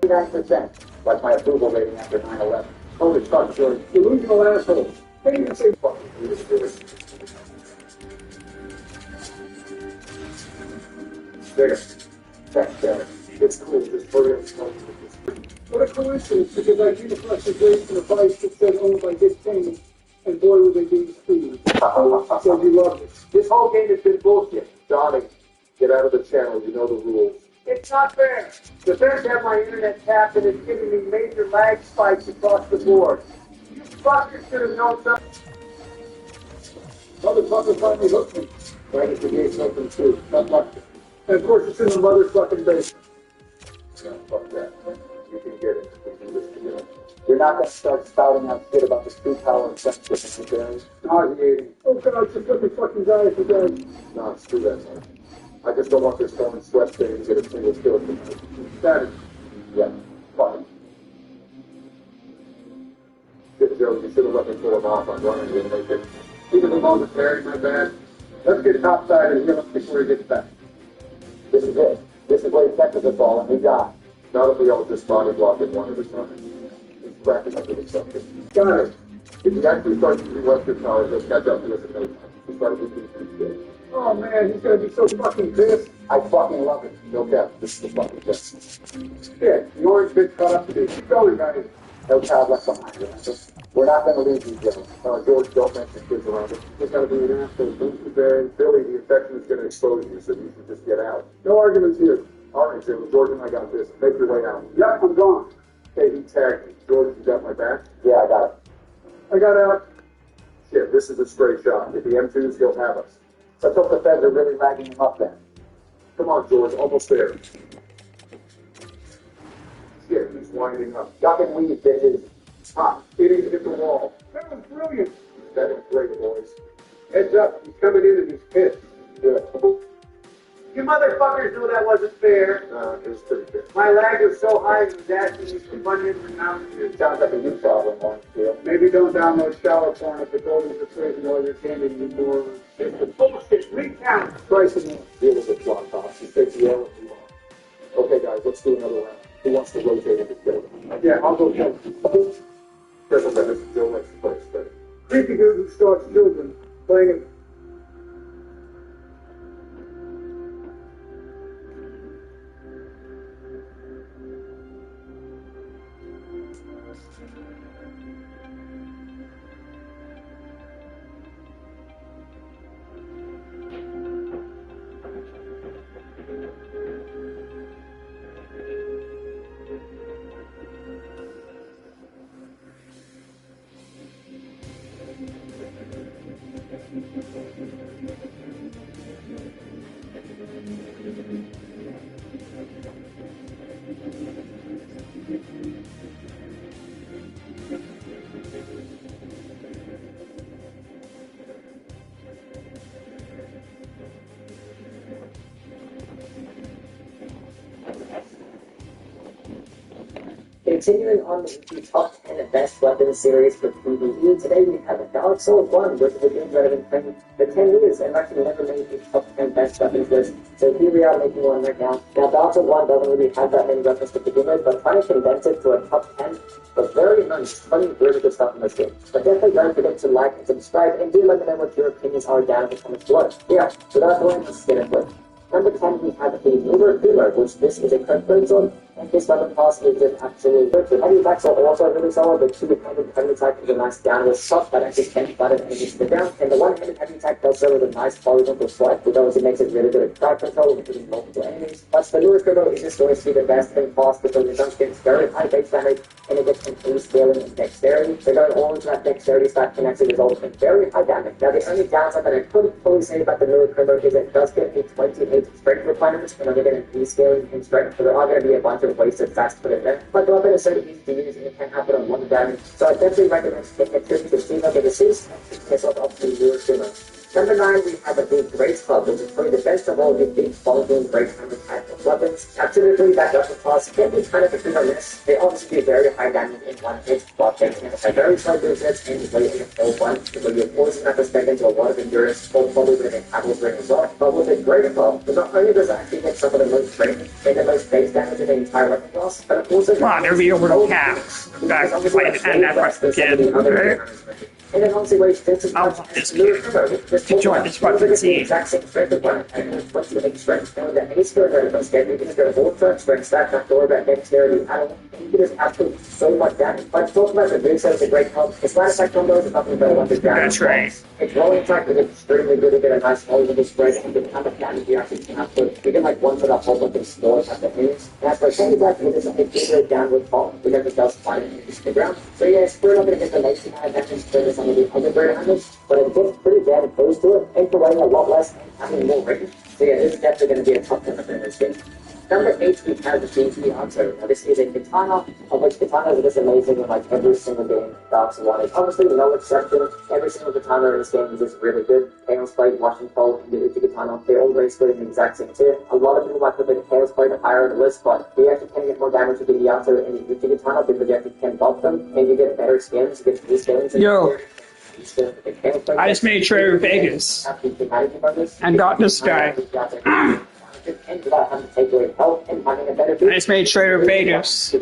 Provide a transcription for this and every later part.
99%. Like my approval rating after 9/11. Holy fuck, George. Delusional asshole. Can't even say fucking this. There. Thanks, Derek. It's cool. Just hurry up and smoke this. What a coincidence, because I came across a great device that said owned by Dick Cheney, and boy, was they being screwed. So you love this. This whole game has been bullshit. Johnny, get out of the channel. You know the rules. It's not fair. The Bears have my internet tapped and it's giving me major lag spikes across the board. You fuckers should have known something. Motherfucker finally hooked me. Right as the gate's open too. Not luck. And of course it's in the motherfucking basement. Yeah, fuck that. You can get it. We can do this together. You're not going to start spouting out shit about the street power and censorship and Barry. Nauseating. Oh God, just let me fucking die if you guys. No, screw that, man. I just don't want this foreign sweat stain to get a single kill from me. That is. Yeah, fine. Shit, Joe, you should have let me pull him off. I'm running to make it. Even the moment Barry, my bad. Let's get topside and heal him before he gets back. This is it. This is where he catches us all and we die. Not if we all just body block it one at a time. He's cracking up with something. Got it. If you actually start using Western power, he'll catch up to us in no time. He'll start losing some shit. Oh man, he's gonna be so fucking pissed. I fucking love it. No cap, this is the fucking best. Shit, the orange bitch caught up to me. Keep going, guys. No child left behind, remember? We're not gonna lose these guys. George, don't mention kids around us. Just gotta be an asshole. Don't Barry. Billy, the infection is gonna expose you, so you should just get out. No arguments here. Alright, Jim, George and I got this. Make your way out. Yep, I'm gone. Hey, he tagged me. George, you got my back? Yeah, I got it. I got out. Shit, this is a straight shot. If the M2s, he'll have us. Let's hope the feds are really ragging him up then. Come on, George, almost there. Shit, he's winding up. Duck and weave, bitches. Ah, it ain't hit the wall. That was brilliant. That was great, boys. Heads up, he's coming in and he's pissed. Good. You motherfuckers knew that wasn't fair. It was pretty fair. My lag was so high it was asking me for Funyuns and Mountain Dew. Sounds like a you problem, Lawrenceville. Maybe don't download shower porn if the golden's a prison while you're handing you more. It's the bullshit. Recount. Bryson, deal with it, John Cox. He takes the L if you want. Okay, guys, let's do another round. Who wants to rotate into kill? Yeah, I'll go kill. Careful, that Mr. Joe likes to play steady. Creepy dude who stalks children playing it. Continuing on the top 10 best weapons series for PvE, today we have Dark Souls 1, which is a game that I've been playing for 10 years and actually never made the top 10 best weapons list. So here we are making one right now. Now Dark Souls 1 doesn't really have that many weapons to begin with, but trying to condense it to a top 10 was very nice. Funny, really good stuff in this game. But definitely don't forget to like and subscribe, and do let me know what your opinions are down in the comments below. Yeah, without going, let's get into it. Number 10, we have the Lunar Filler, which this is a quick sword, and this weapon pass is just absolutely good. The heavy attacks are also really solid. The two-handed heavy attack is a nice downward shot that actually can't button enemies to the ground, and the one-handed heavy attack does serve as a nice horizontal swipe, which obviously makes it really good at crowd control, including multiple enemies. But the Lunar Filler is just going to be the best thing pass because it does get very high base damage, and it gets complete scaling and dexterity. So going all into that dexterity stack can actually result in very high damage. Now the only downside that I could fully say about the Lunar Filler is it does get a 28 strength requirements, and you're getting descaling in strength, so there are going to be a bunch of wasted stats to put in there. But the weapon is so easy to use, and it can happen on one damage, so I definitely recommend taking a trip to see like a deceased and piss off the Lunar Filler. Number 9, we have a big Great Club, which is probably the best of all the big volume Great Hammer type of weapons. Now, typically, that weapon class can be kind of a hit or miss. They obviously do very high damage in one hit, while taking it have very slow movements and weight in a full one, where you're forcing that to spend into a lot of endurance, or probably with an Apple's Ring as well. But with a Great Club, not only does it actually get some of the most range and the most base damage in the entire weapon class, but it also... Come on, there'll be over the cap. Back to play and that part again. Right? And then obviously where just as much this to join this fucking team. Exact same strength of one, and what's the big strength? Now that any skill that goes get, you can just go ultra strength, stack that door, that dexterity, and you can just absolutely so much damage. But talk about the boost as a great help. It's not attack combos, it's nothing but 100 damage. That's right. Its rolling attack is extremely good to get a nice volume of the spread, and the kind of damage you actually can output. You can like one for that whole bunch of small at the finish. And as for Shane Black, it is a bigger downward fall, which actually does find it into the ground. So yes, we're not going to get the lazy kind of damage for some of the other bird damage, but it gets pretty bad opposed to it, and for weighing a lot less and having more range. So yeah, this is definitely going to be a top 10 in this game. Number 8, we have the GT Hunter. Now this is a katana, of which katanas are just amazing in like every single game Dark Souls 1 is obviously no exception. Every single katana in this game is just really good. Chaos Blade, Washing Pole, and the Uchi Katana, they all race good in the exact same tier. A lot of people might put the Chaos Blade higher on the list, but you actually can get more damage with the Yato and the Uchi Katana because you actually can buff them, and you get better skins, you get these skins. Yo. I just made Trader Vegas and got this guy. I just made Trader Vegas. He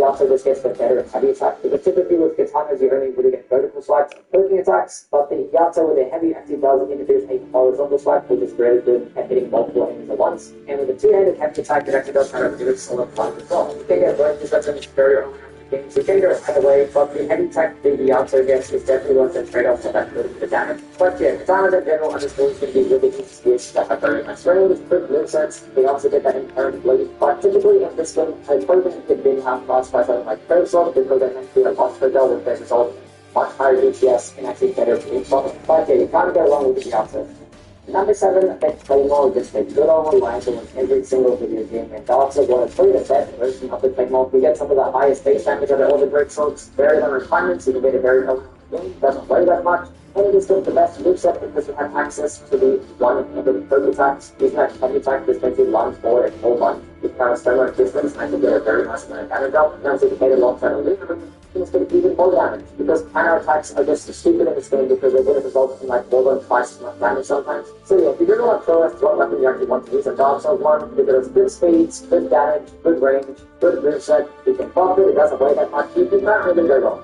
also just gets the better heavy attack, because typically with katanas you only really get vertical swipes, poking attacks, but the Yato with the heavy actually does introduce a horizontal swipe, which is very good at hitting multiple enemies at once. And with the two-handed heavy attack, it actually does kind of do it solid fun as well. You can get both these weapons very early. So you can go either way, but the heavy attack the Yato gets is definitely worth the trade-off for that little bit of damage. But yeah, katanas in general are just going to be really easy to use that have very nice range, quick movesets, they also get that inherent blade. But typically in this one, I probably think it didn't have lost by something like Curse because I meant to be a lost for with the result much higher DPS and actually better bleed. But yeah, you can't go wrong with the Yato. Number 7, that Claymore is a good old rifle in every single video game, and Dark Souls 1 is probably the best version of the Claymore. You get some of the highest base damage out of all the Great Swords, very low requirements, you can get a very low game, doesn't weigh that much, and it is still the best moveset because you have access to the one-handed quick attacks. Using that heavy attack, this makes you lunge forward and hold on. You can have a similar distance, and I can get a very nice amount of damage out. Now, so you can get a long-term lever, things get even more damage, because counter attacks are just stupid in this game because they're going to result in like more than twice as much damage sometimes. So yeah, if you really want to throw us what weapon you actually want to use in Dark Souls 1, because good speeds, good damage, good range, good moveset, you can buff it, it doesn't weigh that much, you can't really go wrong.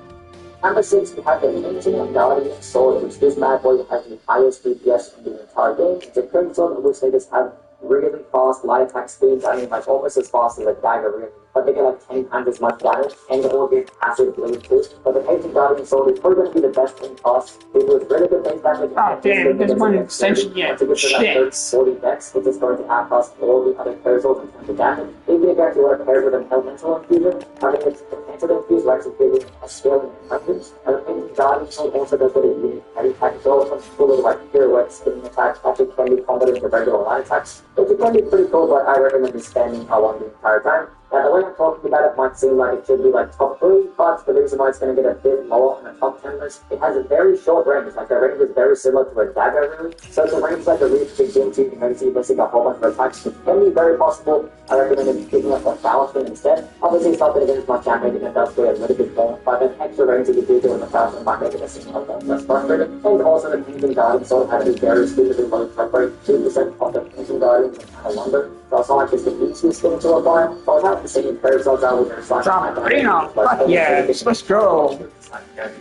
Number 6, we have the Ancient Guardian Sword, which this bad boy has the highest DPS in the entire game. It's a crimson, which they just have really fast light attack speeds, I mean like almost as fast as a dagger really. But they get like 10 times as much damage, and they all get passive bleed too. But the Ancient Guardian Sword is probably going to be the best in cost. It was really good base damage. Oh damn, there's one extension yet. Shit. 40 dex, which is going to outcost all the other cursors in terms of damage. Even if you actually want to pair with an elemental infusion, having its potential infuse will actually give you a skill in hundreds. And the Ancient Guardian Sword also does what it needs. Heavy attack as well, some cool little like pirouettes, spinning attacks, actually can be combated with regular line attacks. Which can be pretty cool, but I recommend you spending one the entire time. Now, the way I'm talking about it might seem like it should be like top 3, but the reason why it's going to get a bit lower on the top 10 list, it has a very short range. Like the range is very similar to a dagger really. So the range like a really big into you can see missing a whole bunch of attacks. It can be very possible. I recommend picking up a Faustin instead. Obviously, it's not going to get as much damage and it does play a little bit more, but an extra range that you do in the Faustin might make it a single less frustrating. And also the Ancient Guardian Sword has a very stupidly low trap rate, 2% of the Ancient Guardian and kind of longer. So it's not like it's the easiest thing to apply. So I have the same curves out with their slide. Fuck yes, let's go.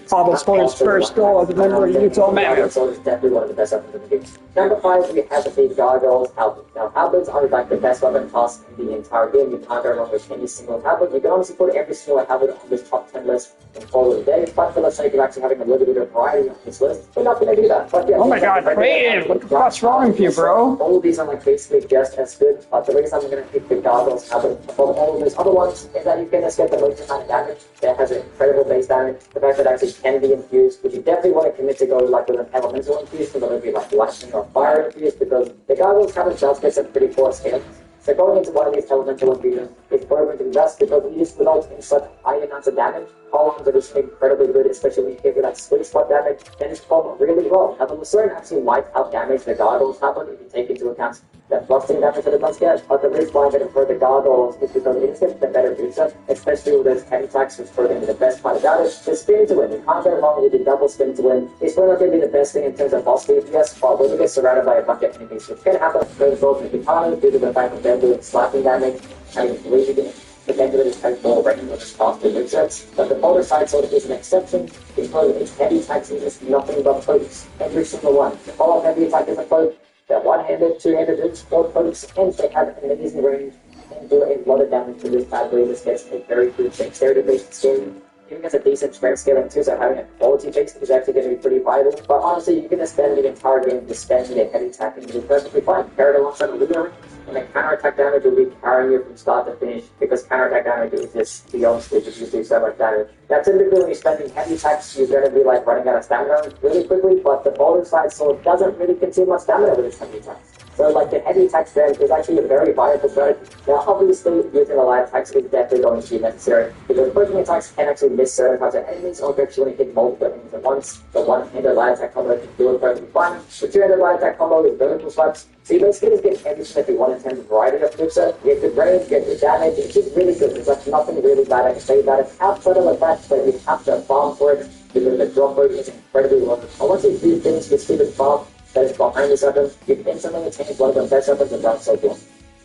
Pablo scores first goal of the member of Utah Man. So it's definitely one of the best weapons in the game. Number 5, we have the big gargoyles, halberds. Now, halberds are like the best weapon class in the entire game. You can't go wrong with any single halberd. You can honestly put every single halberd on this top 10 list and call it a day. But for the sake of actually having a little bit of variety on this list, we're not going to do that. But yeah, oh my god, Clayton, what the fuck's wrong with you, bro? All of these are like basically just as good. But the reason I'm going to pick the gargoyles halberd above all of those other ones is that you can just get the most amount of damage. It has an incredible base damage. The fact that it actually can be infused, but you definitely want to commit to go like with an elemental infuse, so that it would be like lightning or fire infused, because the gargoyles have themselves get some pretty poor skills. So going into one of these elemental infusions is proven to be best because it just results in such high amounts of damage. Columns are just incredibly good, especially when you hit with that sweet spot damage, then it's performed really well. Now the Lucerne actually might out damage the gargoyles happen if you take into account that thrusting damage that it does get, but the reason why I get it for the gargoyles is because it just gets the better booster, especially with those heavy attacks, which proving the best part about it. The spin to win, you can't go wrong with the double spin to win. It's probably not going to be the best thing in terms of boss DPS, but when you get surrounded by a bunch of enemies, which can happen going forward with the Katana due to the fact that they're doing slapping damage, and it's really good. The Pendulum has more range on its faster movesets, but the Polar Side Sword is an exception because its heavy attacks are just nothing but pokes. Every single one. The whole heavy attack is a poke. They're one-handed, two-handed hits, four pokes, and they have an amazing range and do a lot of damage to this bad boy. This gets a very good dexterity-based skill. Giving us a decent strength scaling too, so having a quality base is actually going to be pretty vital. But honestly, you can just spend the entire game just spending a heavy attack and you'll be perfectly fine. Carried alongside a leader, and then counter-attack damage will be carrying you from start to finish because counter-attack damage is just beyond stupid. You do so much damage. Now typically when you're spending heavy attacks, you're going to be like running out of stamina really quickly, but the Boulder Side Sword doesn't really consume much stamina with its heavy attacks. So like the heavy attack strength is actually a very viable strategy. Now obviously using the light attacks is definitely going to be necessary because breaking attacks can actually miss certain types of enemies or actually hit multiple enemies at once. The one-handed light attack combo can do it perfectly fine. The two-handed light attack combo is vertical swipes. So you basically just get everything that you want in terms of variety of moveset. You get good range, you get good damage, it's just really good. There's like nothing really bad I can say about it outside of the fact that you have to farm for it because the drop rate is incredibly low. And once you do things with stupid farm that is behind this weapon, you can instantly attain one of the best weapons in Dark Souls 1.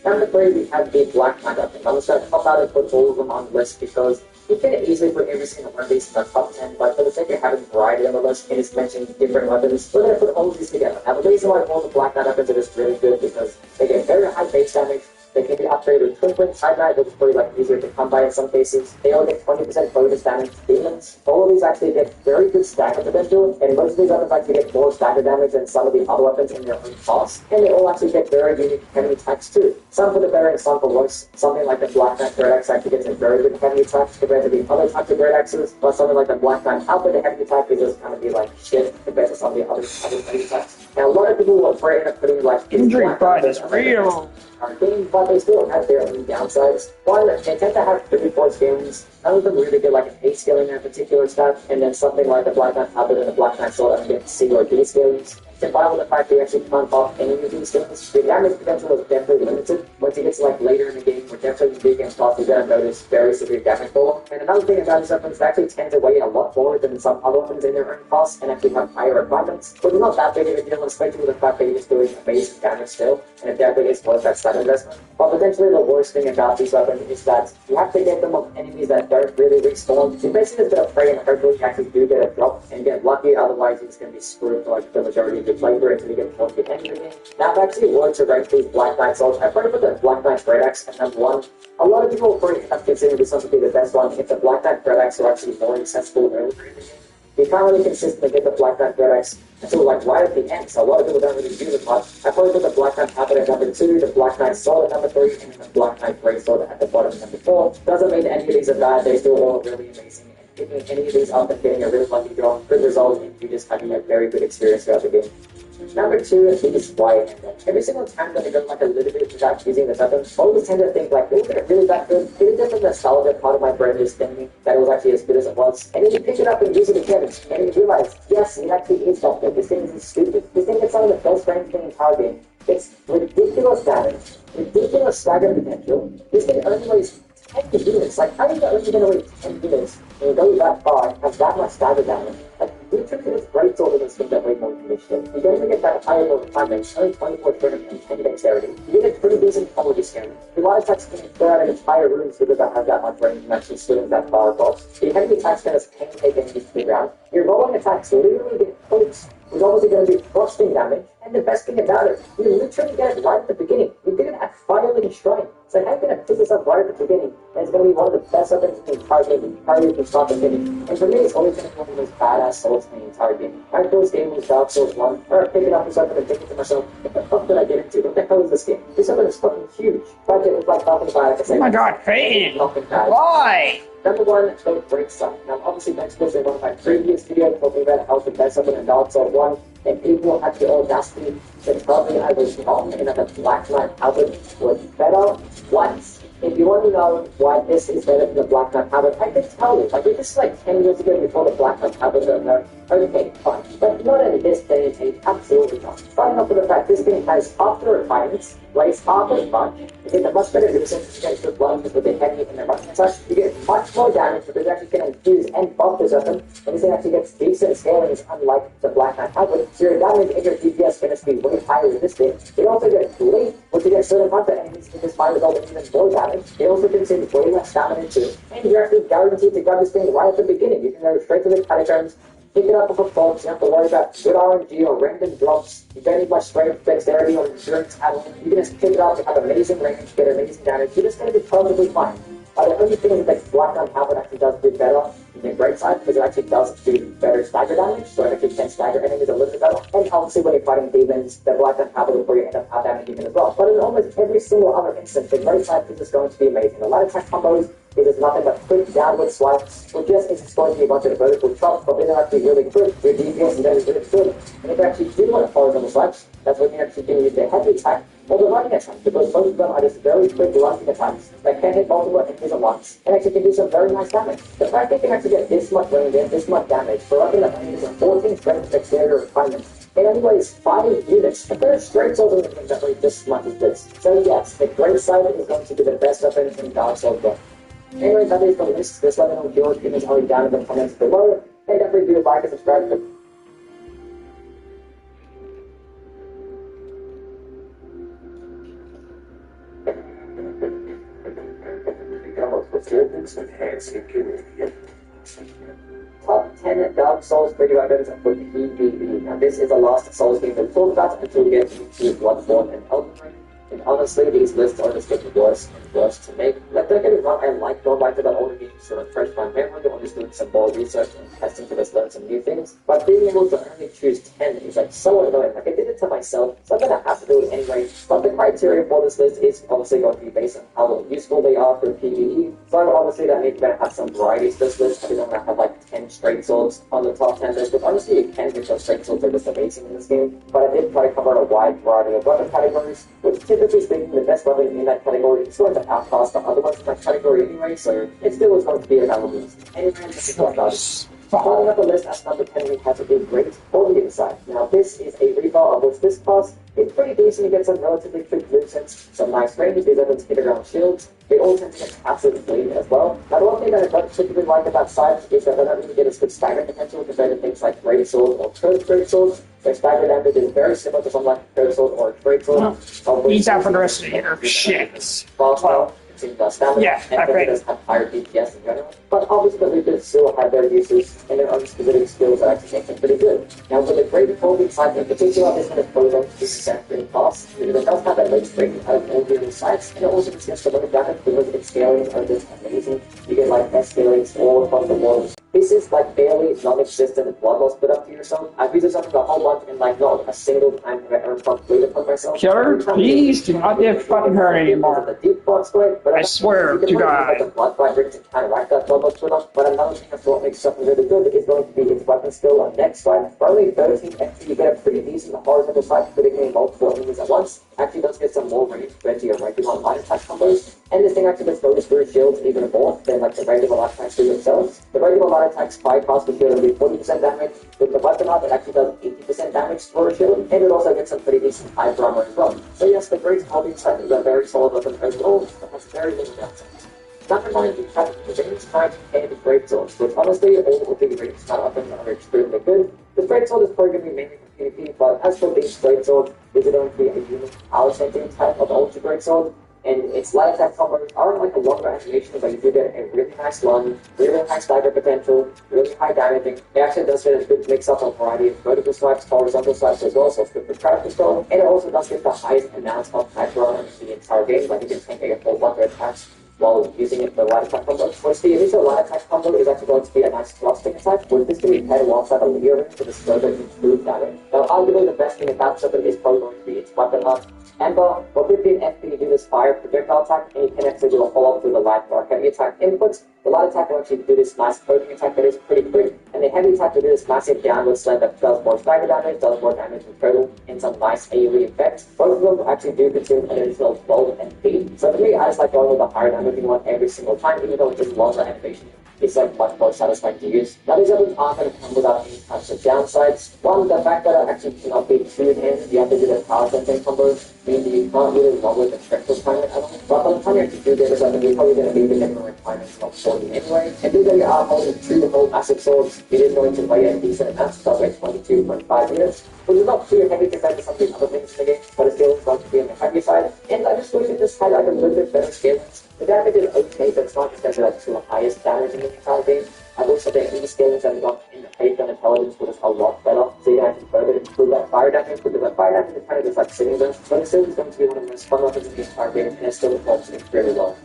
Number 3, we have the Black Knight weapon. I'm just going to pop out and put all of them on the list because you can easily put every single one of these in the top 10, but for the sake of having variety on the list and just mentioning different weapons, we're going to put all of these together. Now the reason why all the Black Knight weapons are just really good because they get very high base damage, they can be upgraded with Twinkling, Side Knight, which is probably like easier to come by in some cases. They all get 20% bonus damage to demons. All of these actually get very good stagger potential, and most of these weapons actually get more stagger damage than some of the other weapons in their own class. And they all actually get very unique heavy attacks too. Some for the better and some for worse. Something like the Black Knight Great Axe actually gets a very good heavy attack compared to the other types of Great Axes, but something like the Black Knight Alpha, the heavy attack is just kind of be like shit compared to some of the other heavy attacks. Now a lot of people are afraid of putting like injury bud is real. But they still have their own downsides. One, they tend to have pretty poor skillings. None of them really get like an A scaling in a particular stat, and then something like the Black Knight Habit and the Black Knight Sword and get C or D skillings. Combined with the fact that you actually can't pop any of these skillings, the damage potential is definitely limited. Once you get to like later in the game, where definitely big and tough, you're going to notice very severe damage fall. And another thing about these weapons, they actually tend to weigh a lot more than some other weapons in their own class and actually have higher requirements. But it's not that big of a deal, especially with the fact that you're just doing amazing damage still, and it definitely is worth that stat investment. But potentially the worst thing about these weapons is that you have to get them on enemies that don't really respawn. You basically just gotta pray and hopefully you actually do get a drop and get lucky, otherwise it's gonna be screwed for like the majority of your playthrough until you get towards the end of the game. Now I've actually worked to rank these Black Knight swords. I've probably put the Black Knight Great Axe at number 1. A lot of people probably have considered this one to be the best one if the Black Knight Great Axe are actually more accessible earlier in the game. You can't really consistently get the Black Knight Great Axe until like right at the end, so a lot of people don't really use it much. I probably put the Black Knight Habit at number 2, the Black Knight Sword at number 3, and then the Black Knight Great Sword at the bottom at number 4. Doesn't mean any of these are bad, they're still all really amazing. And picking any of these up and getting a really lucky draw could result in you just having a very good experience throughout the game. Number 2 is Riot Handle. Every single time that I go like a little bit without using this weapon, I always tend to think like, is it really that good? It is just a nostalgia part of my brain is thinking that it was actually as good as it was. And then you pick it up and use it again, and you realize, yes, it actually is that good. This thing is stupid. This thing gets some of the best range in the entire game. It's ridiculous damage, ridiculous stagger potential. This thing only weighs 10 units. Like, how are you only going to weigh 10 units and go that far and have that much stagger damage? Like, literally, this great sword of this thing that way more than this shit. You don't even get that higher level requirement, only 24 strength and 10 dexterity. You get a pretty decent quality skin. The light attacks can clear out an entire room so that have that much range and actually swing that far across. The heavy attacks can just take enemies to the ground. Your rolling attacks literally get pokes. There's obviously going to be thrusting damage, and the best thing about it, you literally get it right at the beginning. You did it at Firelink Shrine. So how are you going to pick this up right at the beginning? And it's going to be one of the best weapons in the entire game. How you can start the finish. And for me, it's always going to be one of those badass swords in the entire game. My first game was Dark Souls 1. I pick it up and start and think to myself, what the fuck did I get into? What the hell is this game? This weapon is fucking huge. But it was like nothing bad. Oh my god, Peyton! Why? Number 1, the Break Sight. Now, obviously, next this in one of my previous videos talking about how the best weapon in Dark Souls 1, and people had the audacity to tell me I was wrong and that the Black Knight Albert was better. What? If you want to know why this is better than the Black Knight Habit, I can tell you. Like, if this is like 10 years ago before the Black Knight Habit, okay, fine. But not in this day and age, absolutely not. Starting off with the fact this thing has half the refinements, weighs half as much, you get a much better resistance against the blood with the heavy and the rushing attack, you get much more damage because you actually can infuse and buff this weapon, and this thing actually gets decent scalings unlike the Black Knight Habit, so your damage and your DPS can be way higher than this thing. You also get Blade, which you get certain hunter enemies in this might result in even more damage. It also consumes way less stamina too, and you're actually guaranteed to grab this thing right at the beginning. You can go straight to the catacombs, pick it up with a fault, you don't have to worry about good RNG or random drops, you don't need much strength, dexterity, or endurance at all. You can just pick it up, you have amazing range, get amazing damage, you're just going to be perfectly fine. The only thing that Black Knight Habit actually does do better than the Great Side, because it actually does do better stagger damage, so it actually can stagger enemies a little bit better. And obviously when you're fighting demons, the Black Knight Habit will bring you end up out-damaging them as well. But in almost every single other instance, the Great Side is just going to be amazing. The light attack combos, it is nothing but quick downward swipes, or just it's going to be a bunch of vertical chops, but they're actually really good. Your DPS is really good. And if you actually do want to horizontal swipes, that's when you actually can use the heavy attack or the running attack, because both of them are just very quick running attacks that can hit multiple enemies at once, and actually can do some very nice damage. The fact that you can actually get this much range and this much damage for a weapon that only uses 14 strength exterior refinements, it only weighs 5 units. If there's straight swords in the game that weigh this much as this. So yes, the Great Side is going to be the best weapon in Dark Souls 1. Anyway, that is the list. This weapon will kill humans only down in the comments below. And definitely do like and subscribe. Top 10 Dark Souls 3 weapons for PvE. Now this is the last Souls game we'll talk about until we get to Bloodborne and Elden Ring. And honestly, these lists are just getting worse and worse to make. Like, don't get me wrong, I like going back to the older games to refresh my memory, or just doing some more research and testing to just learn some new things. But being able to only choose 10 is like so annoying. Like, I did it to myself, so I'm gonna have to do it anyway. But the criteria for this list is obviously going to be based on how useful they are for PvE. So obviously that means you're gonna have some variety to this list. I don't want to have like 10 straight swords on the top 10 list, but honestly you can because straight swords are just amazing in this game. But I did try to cover a wide variety of weapon categories, which typically speaking, the best weapon in that category is going to outclass the other ones in that category anyway, so it still is going to be a valid list. Anyway, this is what about it. Starting up the list at number 10, we have a great quality inside. Now, this is a rebar of which this class is pretty decent. You get some relatively quick movements, some nice range. These weapons hit around shields. They all tend to get passive bleed as well. Now, the one thing that I don't particularly like about sides is that they don't really get as good stagger potential compared to things like great swords or curved great swords. Their stagger damage is very similar to something like a curved sword or a great sword. He's out for the rest of the year. Shit. Well, stamina, yeah, and it does have higher DPS in general. But obviously the weapons still have their uses and their own specific skills that actually make them pretty good. Now with the great folding sight in particular, this one is close on 2% in cost, because it does have that late breaking out of all the sights, and it also gets a lot of damage because its scalings are just amazing. You get like S scalings all across the board. This is like barely non-existent blood loss put up to yourself. I've used this up a whole bunch and like not a single time have I ever completed upon myself. Killer, please do not get fucking hurt anymore. The deep blood's great, but I swear to God. The blood vibrant to counteract that blood loss put up. But another thing that's what makes something really good is going to be its weapon skill on next slide. For only 13 XP, you get a pretty decent horizontal sight, predicting multiple enemies at once. Actually does get some more range compared to your regular light attack combos. And this thing actually just goes through shields even more than like the regular light attacks do themselves. The regular light attacks bypass the shield and do 40% damage. With the weapon up, it actually does 80% damage for a shield, and it also gets some pretty decent high armor as well. So yes, the great holding sight is a very solid weapon overall, but has very little downsides. Number 9, we have the range knight and great swords, which honestly all of the range knight weapons are extremely good. The straight sword is probably going to be mainly for PvP, but as for being straight sword, is it going to be a unique power centering type of ultra great sword? And its light attack combos aren't like a longer animation, but you do get a really nice run, really high stagger potential, really high damaging. It actually does get a good mix up of a variety of vertical swipes, horizontal swipes as well, so it's good for crowd control. And it also does get the highest amount of hyper in the entire game, like you can tank a whole bunch of attacks while using it for the light attack combo. Which the initial light attack combo is actually going to be a nice thrusting attack, with this can be paired alongside a Leer ring to just further improve damage. Now, arguably the best thing about something is probably going to be its weapon up. Ember, or 15 FP to do this fire projectile attack, and you can actually do a follow-up with a light or heavy attack inputs. The light attack will actually do this nice coating attack that is pretty quick, and the heavy attack will do this massive downward slam that does more stagger damage, does more damage in total, and some nice AoE effects. Both of them actually do consume an additional 12 MP, so for me, I just like going with the higher damaging one every single time, even though it is longer animation. It's like much more satisfying to use. Now these weapons aren't going to come without any types of downsides. One, the fact that it actually cannot be tuned in, you have to do the power sensing combos, means that you can't really roll with the trick requirement at all. But by the time you actually do this weapon, you're probably going to be the minimum requirements of 40 anyway. And being that you are holding two to hold massive swords, it is going to weigh a decent amount, so weigh 22.5 units, which is not too heavy compared to some of the other things in the game, but it's still going to be on the heavy side. And I just wish it just had like a little bit better scaling. The damage is okay, but it's not just like to the highest damage in the entire game. I wish that the enemy skillings that we got in the faith and intelligence was a lot better, so you can actually further improve that fire damage, because that fire damage is kind of just like sitting there, but it still is going to be one of the most fun weapons in the entire game, and it still performs extremely well.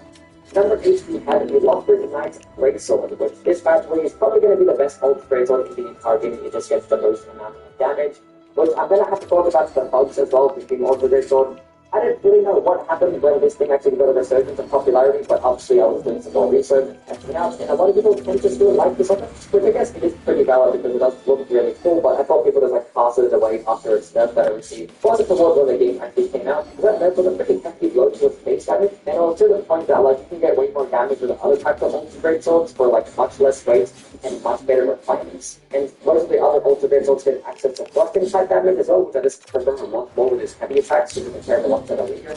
Number 8, we have the Lockwood Knight's Greatsword, which this bad boy is probably going to be the best old greatsword in the entire game. It just gets the most amount of damage, which I'm going to have to talk about the bugs as well between all the greatsword. I didn't really know what happened when this thing actually got a resurgence of popularity, but obviously I was doing some more research and testing out, and a lot of people tend to still like this weapon, which I guess it is pretty valid because it does look really cool, but I thought people just like pass it away after its nerf that it received. Wasn't towards when the game actually came out, because that nerf was a pretty hefty blow to its base damage, and also to the point that like you can get way more damage with other types of ultra great swords for like much less weight and much better refinements. And most of the other ultra great swords get access to thrusting type damage as well, which I just prefer a lot more with its heavy attacks, so you can compare the ones that are weaker.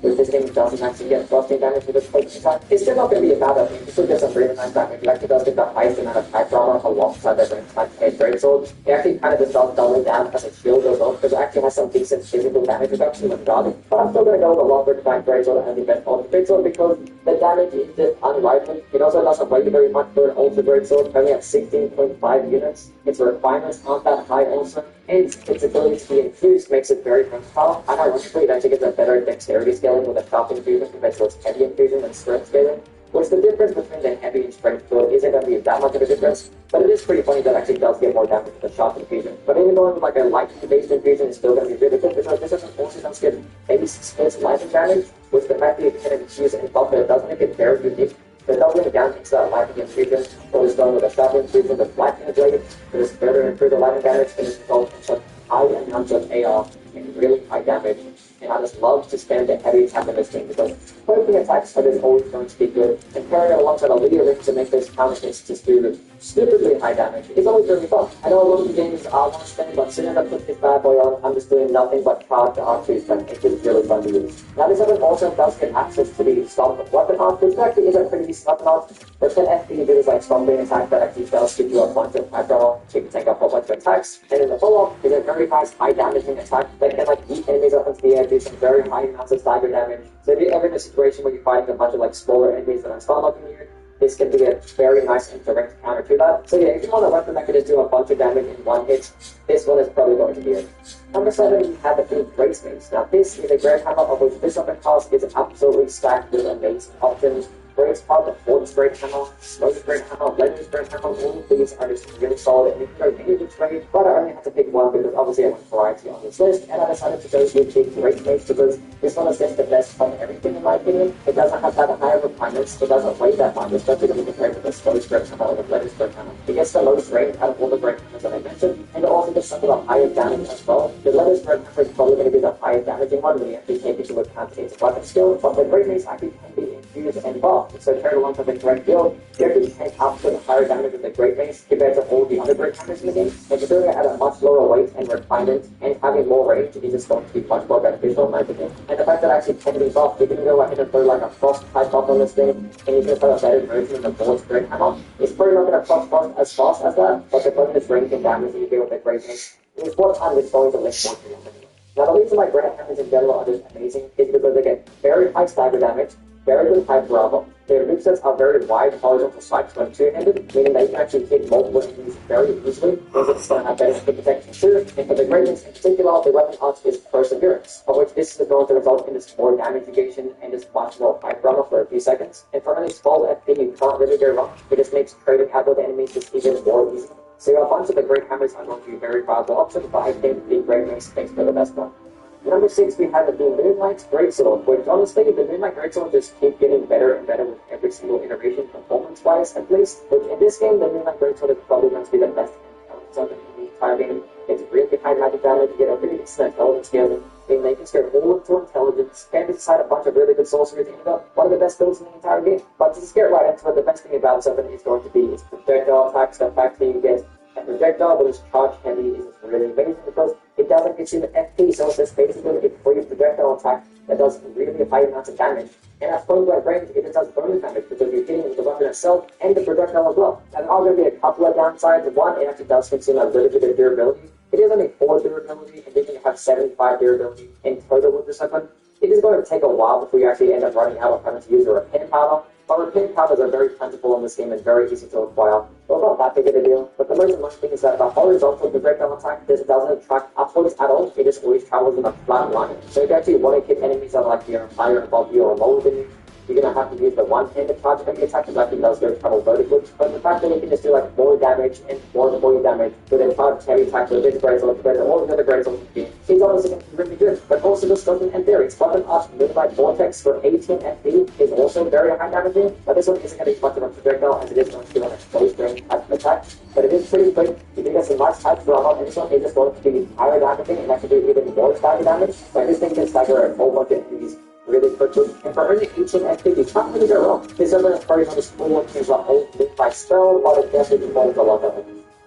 If this game doesn't actually get thrusting damage with its focus attack, it's still not going to be a bad thing. It still gets some really nice damage. It actually does get the highest amount of attack drama alongside the range great sword. It actually kind of just does double down as a shield goes on, because it actually has some decent physical damage reduction when guarding. But I'm still going to go with a longer attack great sword and the best ultra great sword because the damage is just unrivaled. It also doesn't weigh very much for an ultra great sword, only at 16.5 units. Its requirements aren't that high also, and its ability to be infused makes it very versatile. And ironically, it actually gets a better dexterity scaling with a sharp infusion compared to its heavy infusion and strength scaling. Which the difference between the heavy and strength build isn't going to be that much of a difference, but it is pretty funny that it actually does get more damage with the sharp infusion. But even going with like a lightning-based infusion is still going to be really good because this doesn't force you to get maybe splits lightning damage, which the fact that you can infuse it in buff, it does make it very unique. The doubling down into that lightning infusion, or is done with a sharp infusion with lightning blade, it is further improve the lightning damage and it results in such high amounts of AR and really high damage. And I just love to spam the heavy attack on this thing because poking attacks are just always going to be good, and pairing it alongside a Lydia ring to make those counter hits just do stupidly high damage. It's always really fun. I know a lot of the games are one thing, but soon as I put this bad boy on, I'm just doing nothing but charge the R2 stun. It's just really fun to use. Now this weapon also does get access to the Stomp weapon art, which actually is a pretty decent weapon art. But 10 FP do this like stomping attack that actually does give you a bunch of high power, so you can take up a whole bunch of attacks. And then the follow-up is a very nice high damaging attack that can like eat enemies up into the air, do some very high amounts of stagger damage. So if you're ever in a situation where you're fighting a bunch of like smaller enemies that are stun locking you, this can be a very nice and direct counter to that. So yeah, if you want a weapon that can just do a bunch of damage in one hit, this one is probably going to be it. Number 7, we have the Blue Grace Mace. Now this is a great hammer of which this weapon class is absolutely stacked with amazing options. Grace Pod, the Force Great Hammer, Smoke Great Hammer, Blenders Great Hammer, all of these are just really solid and you can go any which way, but I only had to pick one because obviously I want variety on this list, and I decided to go with the Great Mace because this one is just the best of everything in my opinion. It doesn't have that higher requirements, it doesn't weigh that much, especially when you compare it to the Smoke Great Hammer or the Blenders Great Hammer. It gets the most range out of all the Great Hammers that I mentioned, and it also gets some of the higher damage as well. The Blenders Great Hammer is probably going to be the highest damaging one when you actually take into account its weapon skill, but the Great Mace actually can be infused and buffed, so carry along with the correct build, you actually can output higher damage with the Great Mace compared to all the other Great Hammers in the game, and doing it at a much lower weight and refinement, and having more range is just going to be much more beneficial in my opinion. And the fact that I actually can be buffed, you can go ahead and throw like a frost type buff on this thing, and you can throw a better version of the Force Great Hammer. It's probably not going to frost as fast as that, but the bonus range and damage that you get with the Great Mace is what I'm just going to list more to. Now the reason why Great Hammers in general are just amazing is because they get very high stagger damage, very good high drama. Their move sets are very wide horizontal spikes when two-handed, meaning they can actually hit multiple enemies very easily, because it's going to have better hit protection too. And for the Great Mace in particular, the weapon art is Perseverance, of which this is going to result in this more damage negation and just much more high drama for a few seconds. And for only small FP, you can't really go wrong. It just makes trading out with enemies just even more easy. So a bunch of the Great Hammers are going to be very viable options, but I think the Great Mace makes for the best one. Number 6, we have the Moonlight Greatsword, which honestly, the Moonlight Greatsword just keep getting better and better with every single iteration, performance-wise at least. Which in this game, the Moonlight Greatsword is probably going to be the best weapon in the entire game. It's really high magic damage, you get a really decent intelligence scaling. They can scale all into intelligence, and decide a bunch of really good sorceries, and you got one of the best builds in the entire game. But to just get right into it, the best thing about this weapon is going to be its projectile attacks. The fact that you get a projectile that is charge heavy is really amazing because it doesn't get you an FP, so it's just basically a free projectile attack that does really high amounts of damage. And at point blank range, it just does bonus damage because you're hitting with the weapon itself and the projectile as well. And there are going to be a couple of downsides. One, it actually does consume a little bit of durability. It is only 4 durability, and then you have 75 durability in total with this weapon. It is going to take a while before you actually end up running out of having to use a repair powder. But repair powders are very plentiful in this game and very easy to acquire. So not that big of a deal. But the most annoying thing is that the horizontal projectile attack just doesn't track upwards at all. It just always travels in a flat line. So if you actually want to hit enemies that are like higher above you or lower than you, you're going to have to use the one-handed charge heavy attack because actually does go travel vertically. But the fact that you can just do like more damage and more damage with a charge heavy attack with this great compared to all the other greats on the game is honestly going to be really good. But also just something in theory, its weapon up Moonlight Vortex for 18 FP is also very high damaging. But this one isn't going to be much of a projectile as it is going to be like a close range type of attack. But it is pretty quick. You can get some nice types drama, and this one is just going to be higher damaging and actually do even more stagger damage. But this thing can stagger a whole bunch of enemies really quickly, and for only 18 FP, you can't really go wrong. This weapon is probably not as cool as a whole Moonlight spell, but it definitely performs a lot of it.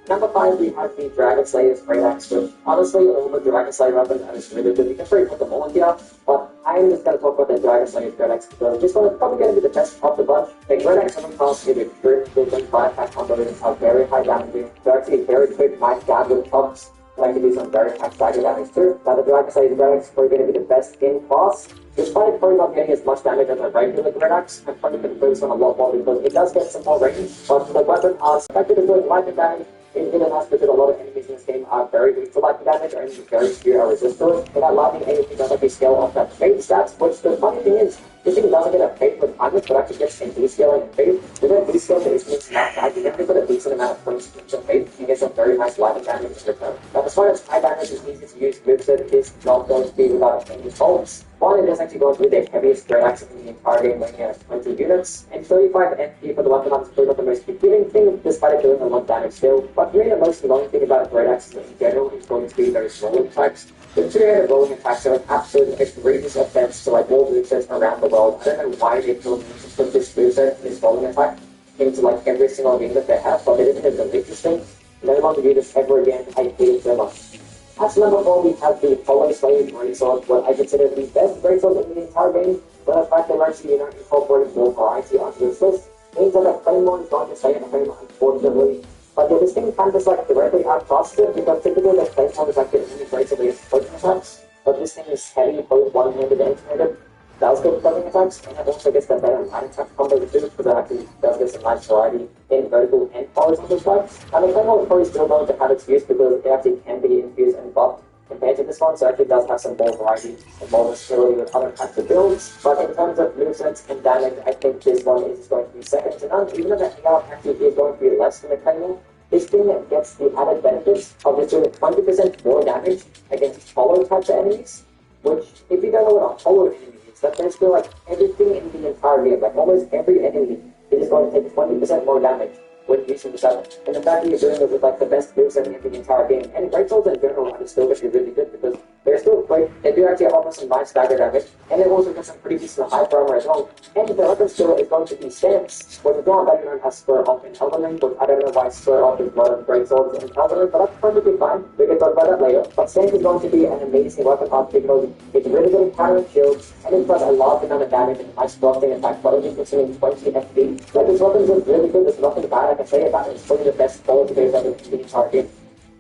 Number 5, we have the Dragon Slayer's Great Axe, which honestly, all the Dragon Slayer weapons are just really good. You can probably put them all in here, but I'm just going to talk about the Dragon Slayer's Great Axe because this one is probably going to be the best of the bunch. The Great Axe weapon costs you extremely good fire attack combos, are very high damage, they're actually very quick, nice jab with chops. I can do some very high stagger damage too. Now the Dragon Slayer's Great Axe is probably going to be the best in class. Despite probably not getting as much damage as a regular Great Axe, I'm probably going to focus on a lot more because it does get some more range, but the weapon is effective at doing lightning damage. In an aspect that a lot of enemies in this game are very weak to lightning damage, or very few are resistant to it. But that lightning anything does actually scale off that fate stats, which the funny thing is, this thing doesn't get a fate with kindness, but actually gets a descaling and fate. With that descale, the instruments not bad. You definitely put a decent amount of points into fate, you get some very nice lightning damage in return. Now, despite its high damage is easy to use, moveset is not going to be without any faults. One, it is actually going to be the heaviest Great Axe in the entire game, when you have 20 units, and 35 FP for the weapon is probably not the most forgiving thing, despite it doing a lot of damage still. But really, the most annoying thing about Great Axe in general is going to be those rolling attacks. The two-handed rolling attacks are an absolute egregious offense to like all movesets around the world. I don't know why they put this moveset, this rolling attack, into like every single game that they have, but they didn't have the latest thing. No longer do this ever again. I hate it so much. At number 4, we have the Hollow Slayer Greatsword, what I consider the best greatsword in the entire game, but the fact that we're actually incorporating more variety onto this list means that the Claymore is going to stay at home, unfortunately. But yeah, this thing kind of just like directly outclassed it, because typically the Claymore is like the only greatsword against poison attacks, but this thing is heavy, both one-handed and two-handed. Does get floating attacks, and it also gets the better line attack combo too, because it actually does get some nice variety in vertical and horizontal strikes. And the Claymore is probably still going to have its use because it actually can be infused and buffed compared to this one, so it actually does have some more variety and more versatility with other types of builds. But in terms of movesets and damage, I think this one is going to be second to none, even though the AR actually is going to be less than the Claymore. This thing gets the added benefits of just doing 20% more damage against hollow types of enemies, which, if you don't know what a hollow enemy is, that basically like everything in the entire game, like almost every enemy is going to take 20% more damage when using the weapon. And the fact that you're doing it with like the best moveset in the entire game, and greatswords in general are still actually really good because they're still quick, they do actually offer some nice stagger damage, and they also get some pretty decent high armor as well. And the weapon skill is going to be stance, which is not better known as Square Off in Elden Ring, but I don't know why Square Off is one of the greatswords in Elden Ring, but that's perfectly fine. We can talk about that later. But stance is going to be an amazing weapon up because it's really good at countering shields, and it does a large amount of damage and nice blocking attack, but only consuming 20 FP. Like this weapon is really good, there's nothing bad I can say about it. It's probably the best quality base weapon in the entire game.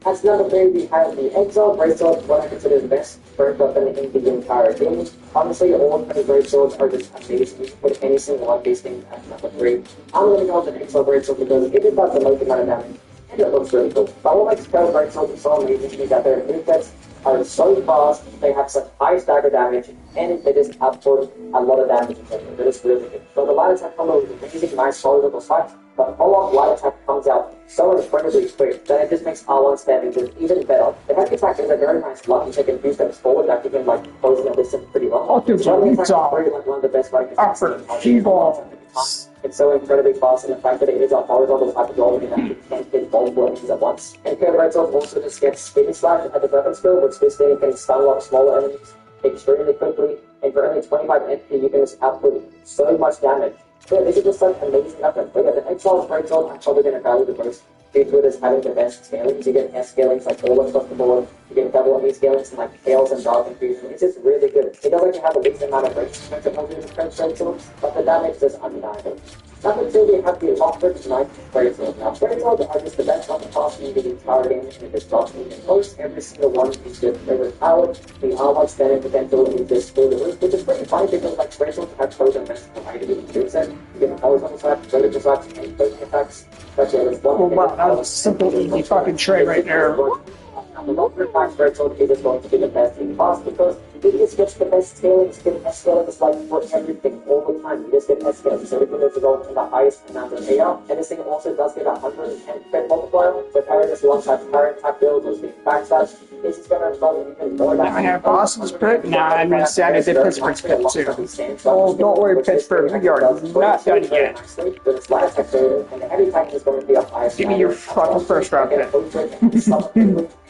At number 3, we have the Exile Greatsword, what I consider the best burnt weapon in the entire game. Honestly, all of the Greatswords are just amazing. You can put any single one of these things at number 3. I'm going to go with the Exile Greatsword because it does the most amount of damage, and it looks really cool. But what makes Exile Greatsword so amazing is that their movesets are so fast, they have such high stagger damage, and they just output a lot of damage in general. That is really good. So the light attack combo is amazing, nice, solid little fight, but follow-up light attack comes out so incredibly quick that it just makes R1 standing just even better. The heavy attack is a very nice block, you take a few steps forward, that you can like close the distance pretty well. I'll So the attack is probably like one of the best fighters. It's so incredibly fast, and the fact that it is a horizontal type of goal, you actually can't hit multiple enemies at once. And Curve Red Sword also just gets spinning slash at the weapon skill, which this thing can stun lock smaller enemies extremely quickly, and for only 25 MP you can just output so much damage. So yeah, this is just such an amazing weapon. But yeah, the Exile's Red Sword I'm probably going to value the most due to it as having the best scalings. You get S scalings like all across the board, you get double E scalings and like Chaos and Dark Infusion. It's just really good. It doesn't have the least amount of range compared to the French Red Sword, but the damage is undeniable. Number 2, we have the Lockwood Knight Brave Sword. Now, Brave Swords are just the best weapon class you can entire game, and it just drops me in most every single one is just overpowered. The R1 standing potential is just through the roof, which is pretty funny because like Brave Swords have pros and cons variety of skill set. You get horizontal slaps, vertical slaps, and closing attacks. But yeah, there's one wow, that was a simple, easy fucking tray right there. The Lockwood Knight Brave Sword is going to be the best in class because it just gets the best scalings, you get S scalings like for everything all the time. You just get S scalings, so it can result in the highest amount of AR. And this thing also does get a 110 crit multiplier. So carrying this alongside current attack build or being backslash, this is going to result in even more damage. Now I have Boston's pick. Now I'm going to say I did Pittsburgh's pick too. Oh, don't worry, Pittsburgh, you are not done yet. Give me your fucking first round pick.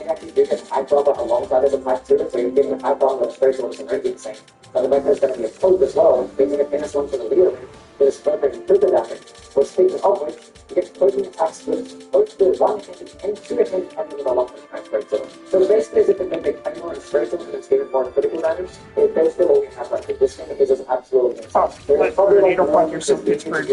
And actually do get high bomber alongside of the type 2, so you're getting a high bomber that's very close and very insane. So the weapon is going to be a poke as well, making a finish one for the leader that is perfect trigger damage. But speaking of which, you get poking attacks with both the one-handed and two-handed attacking with a lot of time straight sword. So basically, as if it can make Claymore and straight sword and it's giving more critical damage, it basically all we have like this thing is just absolutely insane. Oh, let me don't find yourself Pittsburgh.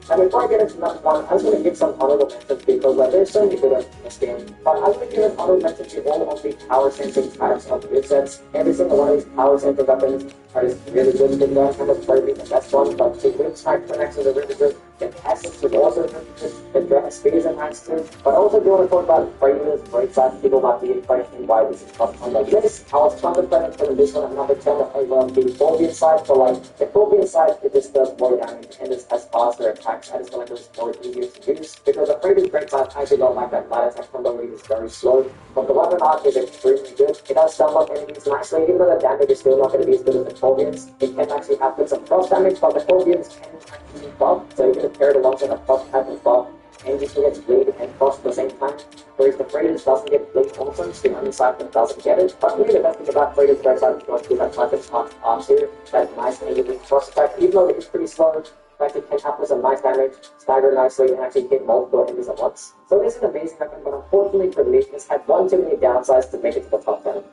And before I get into number 1, I was going to give some honorable mentions because like, there's so many good ones in this game. But I'm going to give an honorable mention to all of the power sensing types of move sets. Every single one of these power sensing weapons are just really good. They don't have much probably the best one, but the Wind Strike connections are really good. The Essence is also really good. The Dragon Speed is nice too. But also, if you want to talk about Freighters, break size, people might be questioning why this is not on the list. I was contemplating putting this one at number 10 over the Forbian side. So like, the Forbian side, it just does more damage and it has faster attacks. I just feel like it's more easier to use because the Freighters break size, I actually don't like that light attack combo where it's very slow. But the weapon art is extremely good. It does stun lock enemies nicely, even though the damage is still not going to be as good as the Forbians. It can actually have some cross damage, but the Forbians can actually buff, so you can pair it alongside a cross type of buff, and you can get bleed and cross at the same time. Whereas the Freighters doesn't get bleed also, so the only side that doesn't get it. But really the best thing about Freighters break side is that type of arms here, that nice melee cross attack, even though it is pretty slow. Actually can output some nice damage, stagger nicely, and actually hit multiple enemies at once. So this is an amazing weapon, but unfortunately for me, this had one too many downsides to make it to the top 10.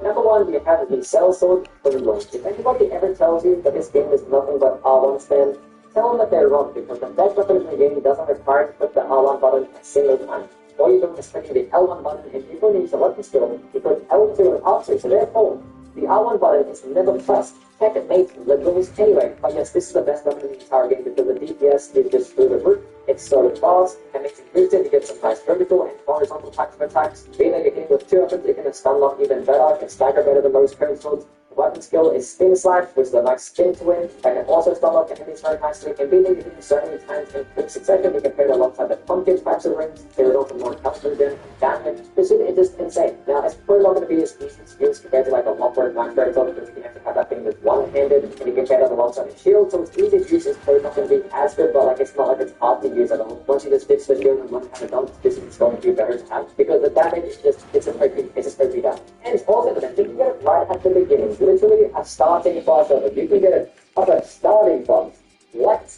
Number 1, we have the Cell Sword for the Wings. If anybody ever tells you that this game is nothing but R1 stand, tell them that they're wrong, because the best weapon in the game doesn't require to click the R1 button a single time. All you're doing is clicking the L1 button, and you don't need the weapon skill, because L2 and R2, so therefore, the R1 button is never pressed. Heck, it makes liberals anyway. But yes, this is the best weapon in the entire game because the DPS is just through the roof. It's so fast, and makes it boosted. You get some nice vertical and horizontal types of attacks. Being that you're hitting with 2 weapons, you can stun lock even better. You can stagger better than most current swords. The weapon skill is Spin Slash, which is a nice spin to win. And can also stun lock enemies very nicely. And being that you're hitting so many times in quick succession, you can pair it alongside the pumpkin types of rings. Pair it off with more counter damage. This is just insane. Now, it's probably not going to be as easy to use compared to like a Lockwood Knight Brave Sword because you can actually have that thing with one-handed and you can pair that alongside a shield. So it's easy to use. It's probably not going to be as good, but like it's not like it's hard to use at all. Once you just fix the shield and learn how to dump, this is going to be better to have because the damage is just it's just OP damage. And it's also the you can get it right at the beginning. Literally a starting boss of it. You can get it as a starting boss. What?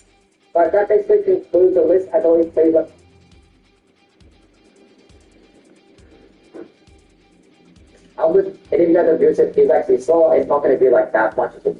But that basically concludes the list. I believe favorite. I would, and if you guys abuse it, it's actually slow, it's not going to be like that much of it.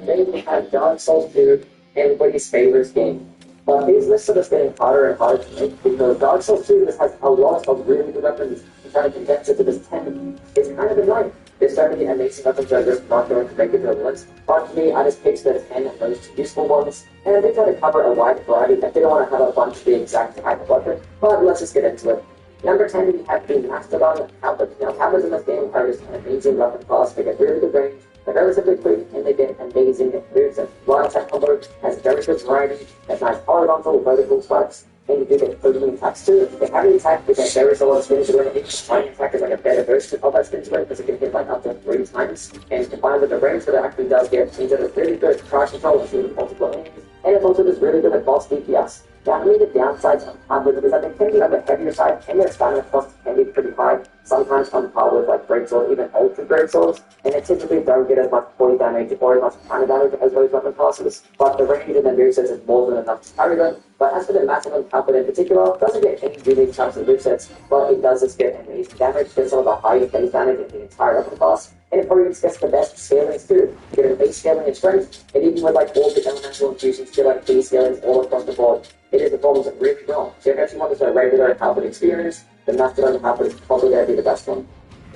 Then we have Dark Souls 2, everybody's favorite game. But these lists are just getting harder and harder to make because Dark Souls 2 just has a lot of really good weapons and trying to condense it to this 10. It's kind of annoying. There's so many amazing weapons that are just not going to make it to the list. But for me, I just picked the 10 most useful ones, and they try to cover a wide variety. I didn't want to have a bunch of the exact type of weapon, but let's just get into it. Number 10, we have the Mastodon Tablets. Now, tablets in this game are just an amazing weapon class. They get really good range, they're relatively quick, and they get amazing moves. And Blind Attack combo has very good variety, has nice horizontal, vertical swipes, and you do get floating attacks too. The heavy attack is a very solid spin to win. Each flying attack is like a better version of that spin to win because it can hit like up to 3 times. And combined with the range that it actually does get, means that it's really good charge control with multiple enemies. And it's also just really good at boss DPS. Now, for me, the downsides of tablets is that they can be on the heavier side, and their stamina cost can be pretty high, sometimes on par with like greatswords, even ultra greatswords, and they typically don't get as much body damage or as much counter damage as those weapon classes, but the range in the movesets is more than enough to carry them. But as for the Mastodon tablet in particular, it doesn't get any unique types of movesets, but it does just get amazing damage, gets some of the highest base damage in the entire weapon class, and it probably gets the best scalings too. You get an 8 scaling in strength, and even with like all the elemental infusions, you get like 3 scalings all across the board. It is performing really well. So if you actually want to a regular tablet experience, the Mastodon tablet is probably going to be the best one.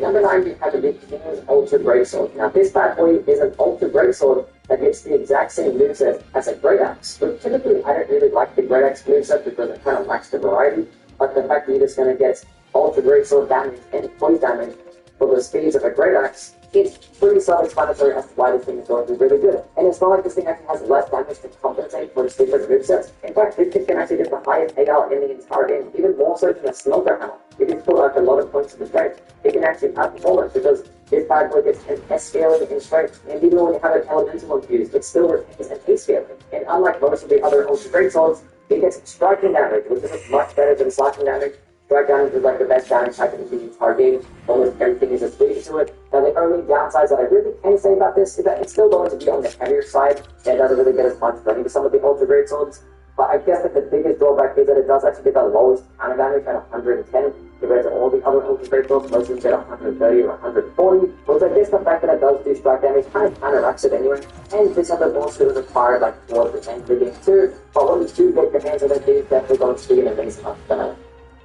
Number 9, we have the Big King's Ultra Greatsword. Now this bad boy is an Ultra Greatsword that gets the exact same moveset as a Great Axe. But typically I don't really like the Great Axe moveset because it kind of lacks the variety. But the fact that you're just going to get Ultra Greatsword damage and poise damage for the speeds of a Great Axe, it's pretty self-explanatory as to why this thing is going to be really good. And it's not like this thing actually has less damage to compensate for its different movesets. In fact, this thing can actually get the highest AR in the entire game, even more so than a Smelter Hammer. If you put like a lot of points in the strength, it can actually outperform it because this bad boy gets an S scaling in strength, and even when you have an elemental infused, it still retains an A scaling. And unlike most of the other Ultra Greatswords, it gets striking damage, which is much better than slashing damage. Strike damage is like the best damage type in the entire game. Almost everything is just leading to it. Now the only downsides that I really can say about this is that it's still going to be on the heavier side, and it doesn't really get as much running as some of the Ultra Greatswords. But I guess that the biggest drawback is that it does actually get the lowest counter damage at 110 compared to all the other Ultra Greatswords. Most of them get 130 or 140. But I guess the fact that it does do strike damage kind of counteracts it anyway. And this other also is required like towards the end of the game too. But when you do get your hands on it, it's definitely going to be an amazing upside.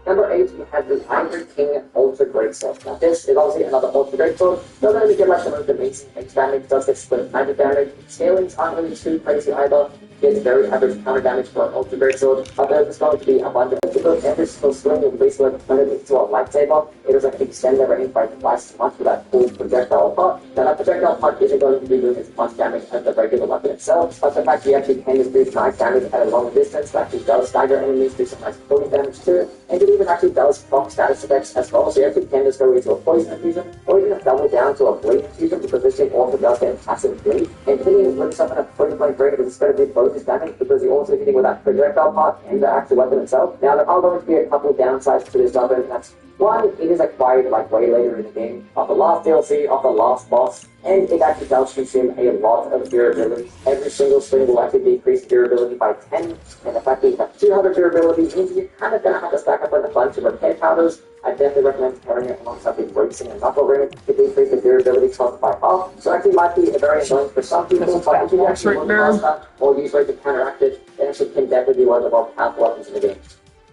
Number 8, we have the Iron King Ultra Greatsword. Now this is obviously another Ultra Greatsword. Doesn't really get like the most amazing base damage, does get split magic damage. Scalings aren't really too crazy either. Gets very average counter damage for an Ultra Greatsword. But there's just going to be a bunch of difficult. Every single swing is basically like turning it into a lightsaber. It is like extend the range by twice as much with that cool projectile part. Now that projectile part isn't going to be doing as much damage as the regular weapon itself. But the fact you actually can just do nice damage at a long distance, that actually does stagger enemies, do some nice pulling damage too. And it even actually does proc status effects as well, so you actually can just go into a poison infusion, or even double down to a bleed infusion, because this thing also does get a passive bleed. And hitting with something at point-blank range is going to be bonus damage, because you're also hitting with that projectile part and the actual weapon itself. Now, there are going to be a couple of downsides to this weapon, and that's one, it is acquired like way later in the game, of the last DLC, of the last boss, and it actually does consume a lot of durability. Every single string will actually decrease durability by 10, and the fact that you have 200 durability means you're kind of going to have to stack up with a bunch of repair powders. I definitely recommend carrying it alongside the bracing and knuckle ring to decrease the durability cost by half. So actually might be very annoying for some people, but if you actually want to pass that or use it to counteract it, it actually can definitely be one of the more powerful weapons in the game.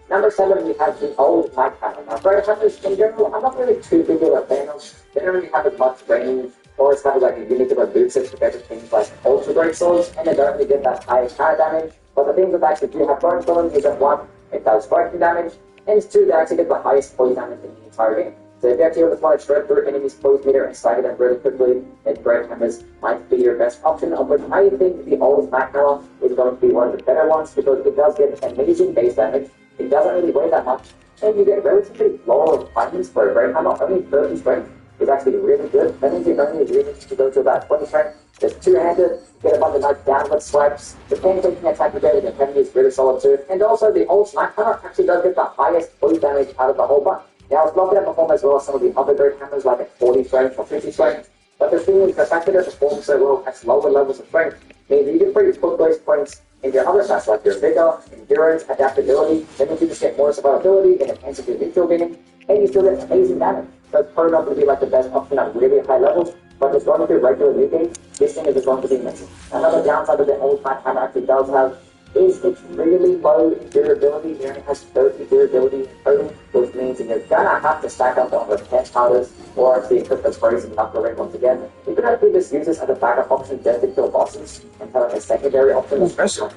Number 7, we have the old Night Hammer. Now, Great Hammers in general, I'm not really too big of a fan of. They don't really have as much range, or it's kind of like a unique of a moveset compared to things like Ultra Greatswords, and they don't really get that high counter damage. But the things that actually do have bonus on them is that 1, it does striking damage, and 2, they actually get the highest poise damage in the entire game. So if you actually just want to shred through enemies' poise meter and stagger them really quickly, then Great Hammers might be your best option, of which I think the old Night Hammer is going to be one of the better ones, because it does get amazing base damage. It doesn't really weigh that much, and you get relatively low requirements for a Great Hammer. Only 30 strength is actually really good. That means you only really need to go to about 20 strength. There's two-handed, get a bunch of nice downward swipes. The pain-taking attack ability and heavy is really solid too. And also, the old Night Hammer actually does get the highest poise damage out of the whole bunch. Now, it's not going to perform as well as some of the other Great Hammers, like at 40 strength or 50 strength. But the thing is, the fact that it performs so well at lower levels of strength means that you can pretty put those points into your other stats, like your vigor, endurance, adaptability. Then you just get more survivability and enhances your neutral game, and you still get amazing damage. So it's probably not going to be like the best option at really high levels, but just going through regular new game, this thing is just going to be amazing. Another downside that the old Night Hammer actually does have is it's really low in durability. It only has 30 durability in total, which means that you're gonna have to stack up on repair powders or actually equip the frozen knuckle ring once again. You can actually just use this as a backup option just to kill bosses and have like a secondary option.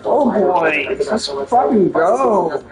Oh boy, let's fucking go.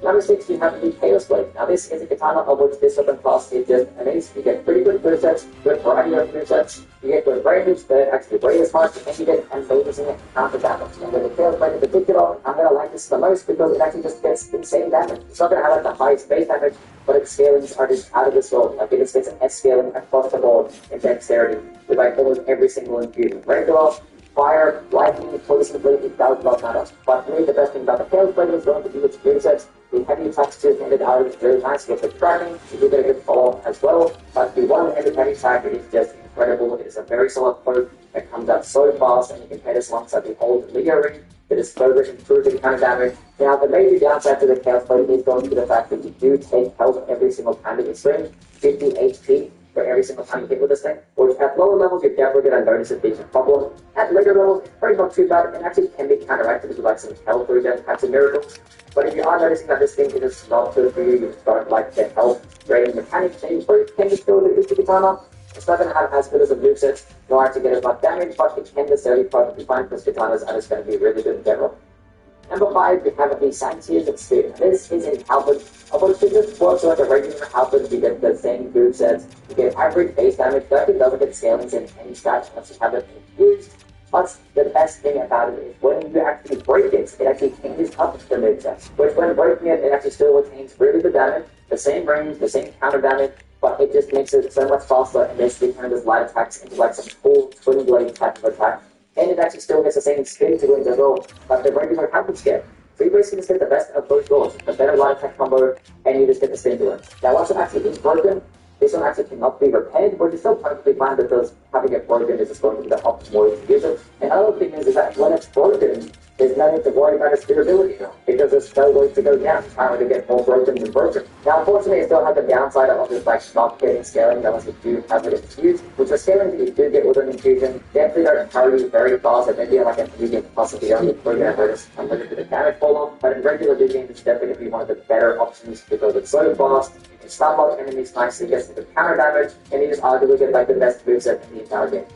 Number 6, we have the Chaos Blade. Now this is a katana of which this weapon class is just amazing. You get pretty good movesets, good variety of movesets, you get good range that actually very smart, and you get amazing counter damage. And with the Chaos Blade in particular, I'm going to like this the most because it actually just gets insane damage. It's not going to have like the highest base damage, but its scalings are just out of this world. Like it just gets an S scaling across the board in dexterity with like almost every single infusion. Regular, fire, lightning, poison, blade, it does not matter. But for me, the best thing about the Chaos Blade is going to be its movesets. The heavy attacks to the ended out is very nice. You get the tracking, you do get a good follow as well. But the one-handed heavy attack is just incredible. It is a very solid poke that comes out so fast, and you can pay this alongside the old Leo ring that is further improving kind of damage. Now, the major downside to the Chaos Blade is going to be the fact that you do take health every single time that you swing, 50 HP for every single time you hit with this thing, which at lower levels you're definitely going to notice it being a problem. At later levels, it's probably not too bad, and actually can be counteracted with like some health regen types of miracles. But if you are noticing that this thing is not good for you, you start like the health draining mechanics change, but it can be still the katana. It's not going to have as good as a moveset, nor actually get as much damage, but it can necessarily perfectly fine because katanas are just going to be really good in general. Number 5, we have the Sanctuary Sphere. This is an halberd, of which it just works like a regular halberd. You get the same movesets, you get average base damage, but it doesn't get scalings in any stat unless you have it infused. But the best thing about it is when you actually break it, it actually changes up the moveset. Which when breaking it, it actually still retains really good damage, the same range, the same counter damage, but it just makes it so much faster and basically turns those light attacks into like some cool twin blade type of attack. And it actually still gets the same spin to win as well, like the regular halberd scale. So you basically just get the best of both worlds, a better light attack combo, and you just get the spin to win. Now once it actually is broken, this one actually cannot be repaired, but it's still perfectly fine because having it broken is just going to be the optimal way to use it. And another thing is that when it's broken, there's no need to worry about its durability now, because there's no way to go down, trying to get more broken than broken. Now unfortunately it still has the downside of just like not getting scaling unless you do have it infused, which the scaling that you do get with an infusion definitely don't carry you very fast, and maybe like a medium possibly only we're going to notice a little bit of damage fall off, but in regular video it's definitely going to be one of the better options because it's so fast. You can stun block enemies nicely, get some good counter damage, and you just arguably get like the best moveset in the entire game.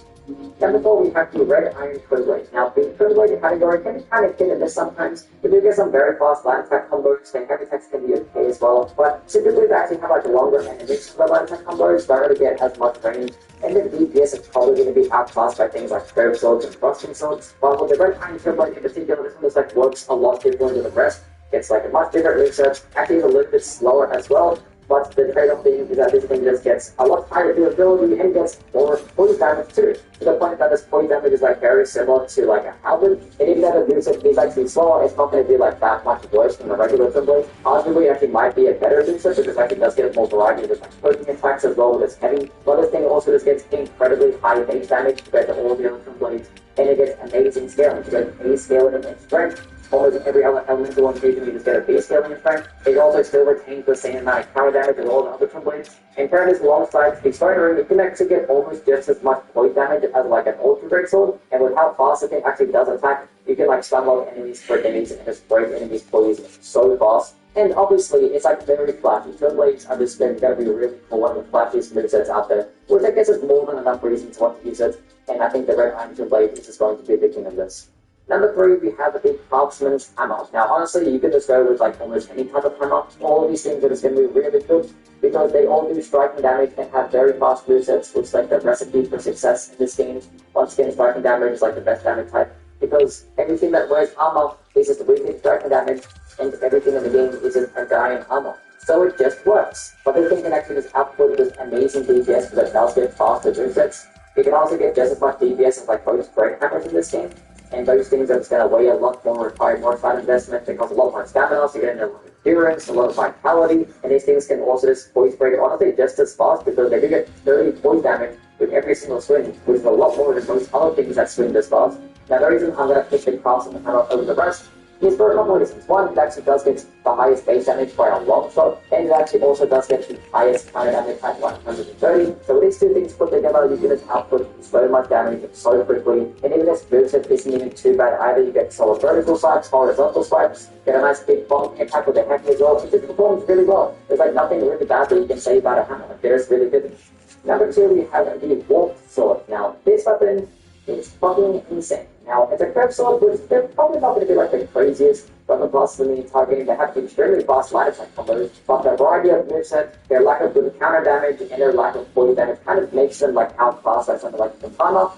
Number 4, we have the Red Iron Twin Blade. Now, the Twin Blade category can be kind of hit and miss sometimes. You do get some very fast light attack combos, and heavy attacks can be okay as well. But typically, they actually have like longer enemies for the light attack combos, don't really get as much range. And the DPS is probably going to be outclassed by things like curved swords and thrusting swords. But with the Red Iron Twin Blade in particular, this one just like works a lot differently than the rest. It's like a much bigger research, actually a little bit slower as well. But the trade-off thing is that this thing just gets a lot higher durability and gets more poison damage too. To the point that this poison damage is like very similar to like a halberd. And if you have a moveset is actually slower, it's not going to be like that much worse than the regular twin blade. Arguably, it actually might be a better moveset because it does get more variety with like poking attacks as well as heavy. But this thing also just gets incredibly high base damage compared to all the other twin blades. And it gets amazing scaling. You get A scaling and strength. Almost every elemental infusion, you just get a base scaling effect. It also still retains the same amount of counter damage as all the other twin blades. And pairing this alongside the starter ring, you can actually get almost just as much point damage as like an ultra great sword. And with how fast the thing actually does attack, you can like stun lock enemies for days and just break enemies' poison so fast. And obviously, it's like very flashy. Twin blades are just going to be really cool, one of the flashiest movesets out there, which I guess is more than enough reason to want to use it. And I think the Red Iron Twin Blade is just going to be the king of this. Number 3, we have the Craftsman's Hammer. Now, honestly, you can just go with like almost any type of hammer. All of these things are just going to be really good because they all do striking damage and have very fast movesets, which is like the recipe for success in this game. Once again, striking damage is like the best damage type because everything that wears armor is just weakening striking damage, and everything in the game is just Hungarian armor. So it just works. But this thing can actually just output this amazing DPS because it does get faster movesets. You can also get just as much DPS as like most great hammers in this game. And those things are just going to weigh a lot more, require more time investment, they cost a lot more stamina, so you get a lot of endurance, a lot of vitality, and these things can also just poison break honestly just as fast because they do get 30 point damage with every single swing, which is a lot more than most other things that swing this fast. Now the reason I'm going to pick the Craftsman Hammer over the rest is for a couple of reasons. One, it actually does get the highest base damage by a long shot, and it actually also does get the highest counter damage at 130. So with these two things put together, you can just output so much damage so quickly, and even this moveset isn't even too bad either. You get solid vertical swipes, horizontal swipes, get a nice big bonk attack with the heavy as well. It just performs really well. There's like nothing really bad that you can say about a hammer. Like, there's really good. Number 2, we have the Warped Sword. Now, this weapon is fucking insane. Now, it's a curved sword, which they're probably not going to be like the craziest weapon plus in the entire game. They have extremely fast line attack combos, but their variety of moveset, their lack of good counter damage, and their lack of body damage kind of makes them like outclassed by something like the Katana.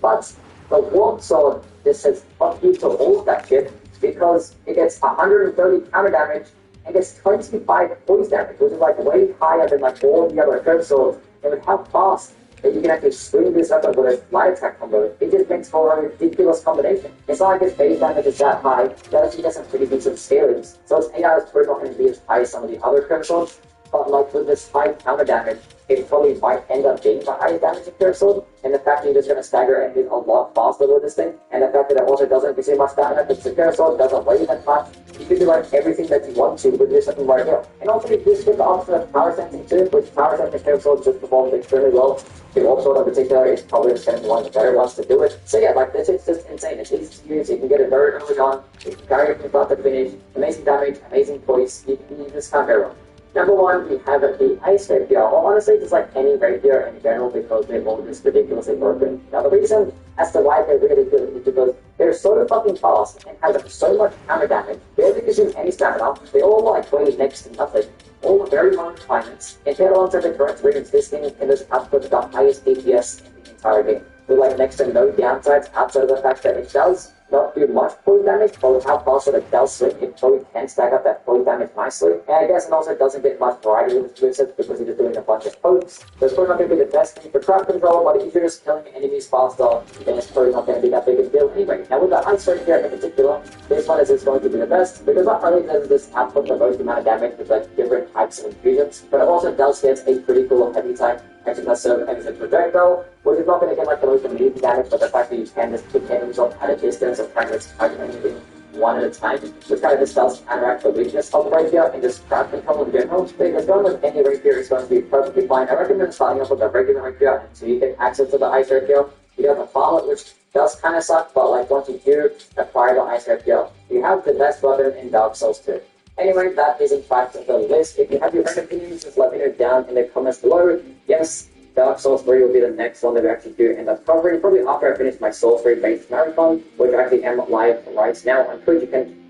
But the Warp Sword just says fuck you to all of that shit because it gets 130 counter damage and gets 25 poise damage, which is like way higher than like all the other curve swords. And with how fast that you can actually swing this up with a light attack combo, it just makes for a ridiculous combination. It's not like its base damage is that high, it actually gets some pretty decent scalings. So its AI is probably not going to be as high as some of the other curve swords, but like with this high counter damage, it probably might end up being the highest damage in curve sword, and the fact that you're just going to stagger enemies a lot faster with this thing, and the fact that it also doesn't consume much stamina because the curve sword doesn't weigh that much, you can do like everything that you want to with this weapon right here. And also you just get the option of power sensing too, which power sensing curve sword just performs extremely well. The Warp Sword in particular is probably just going to be one of the better ones to do it. So yeah, like this is just insane. It's easy to use, you can get it very early on, you can carry it from start to finish, amazing damage, amazing poise, you just can't go wrong. Number one, we have the Ice Rapier, or honestly, just like any rapier in general, because they're all just ridiculously broken. Now, the reason as to why they're really good is because they're so fucking fast and have so much counter damage, they don't consume any stamina, they all like weigh next to nothing, all very long requirements, and paired alongside the correct readings, this thing can just output the highest DPS in the entire game, with like next to no downsides outside of the fact that it does not do much poise damage, but with how fast it does swing, it probably can stack up that poise damage nicely. And I guess it also doesn't get much variety with its movesets because you're just doing a bunch of pokes. So it's probably not going to be the best thing for crowd control, but if you're just killing enemies faster, then it's probably not going to be that big a deal anyway. Now with the Ice Rapier in particular, this one is going to be the best, because not only does this output the most amount of damage with like different types of infusions, but it also does get a pretty cool heavy type. Actually, does serve as a projectile, which is not going to get like the most immediate damage, but the fact that you can just kick enemies off at a distance of kind of target anything one at a time, which kind of just does counteract the weakness of the rapier and just crowd control in general. Because going with any rapier is going to be perfectly fine. I recommend starting off with a regular rapier until you get access to the Ice Rapier. You have the Follow, which does kind of suck, but like once you do acquire the Ice Rapier, you have the best weapon in Dark Souls 2. Anyway, that is in fact the list. If you have your own opinions, just let me know down in the comments below. Yes, Dark Souls 3 will be the next one that we actually do end up covering, probably after I finish my Souls 3 based marathon, which I actually am live right now on Twitch. You can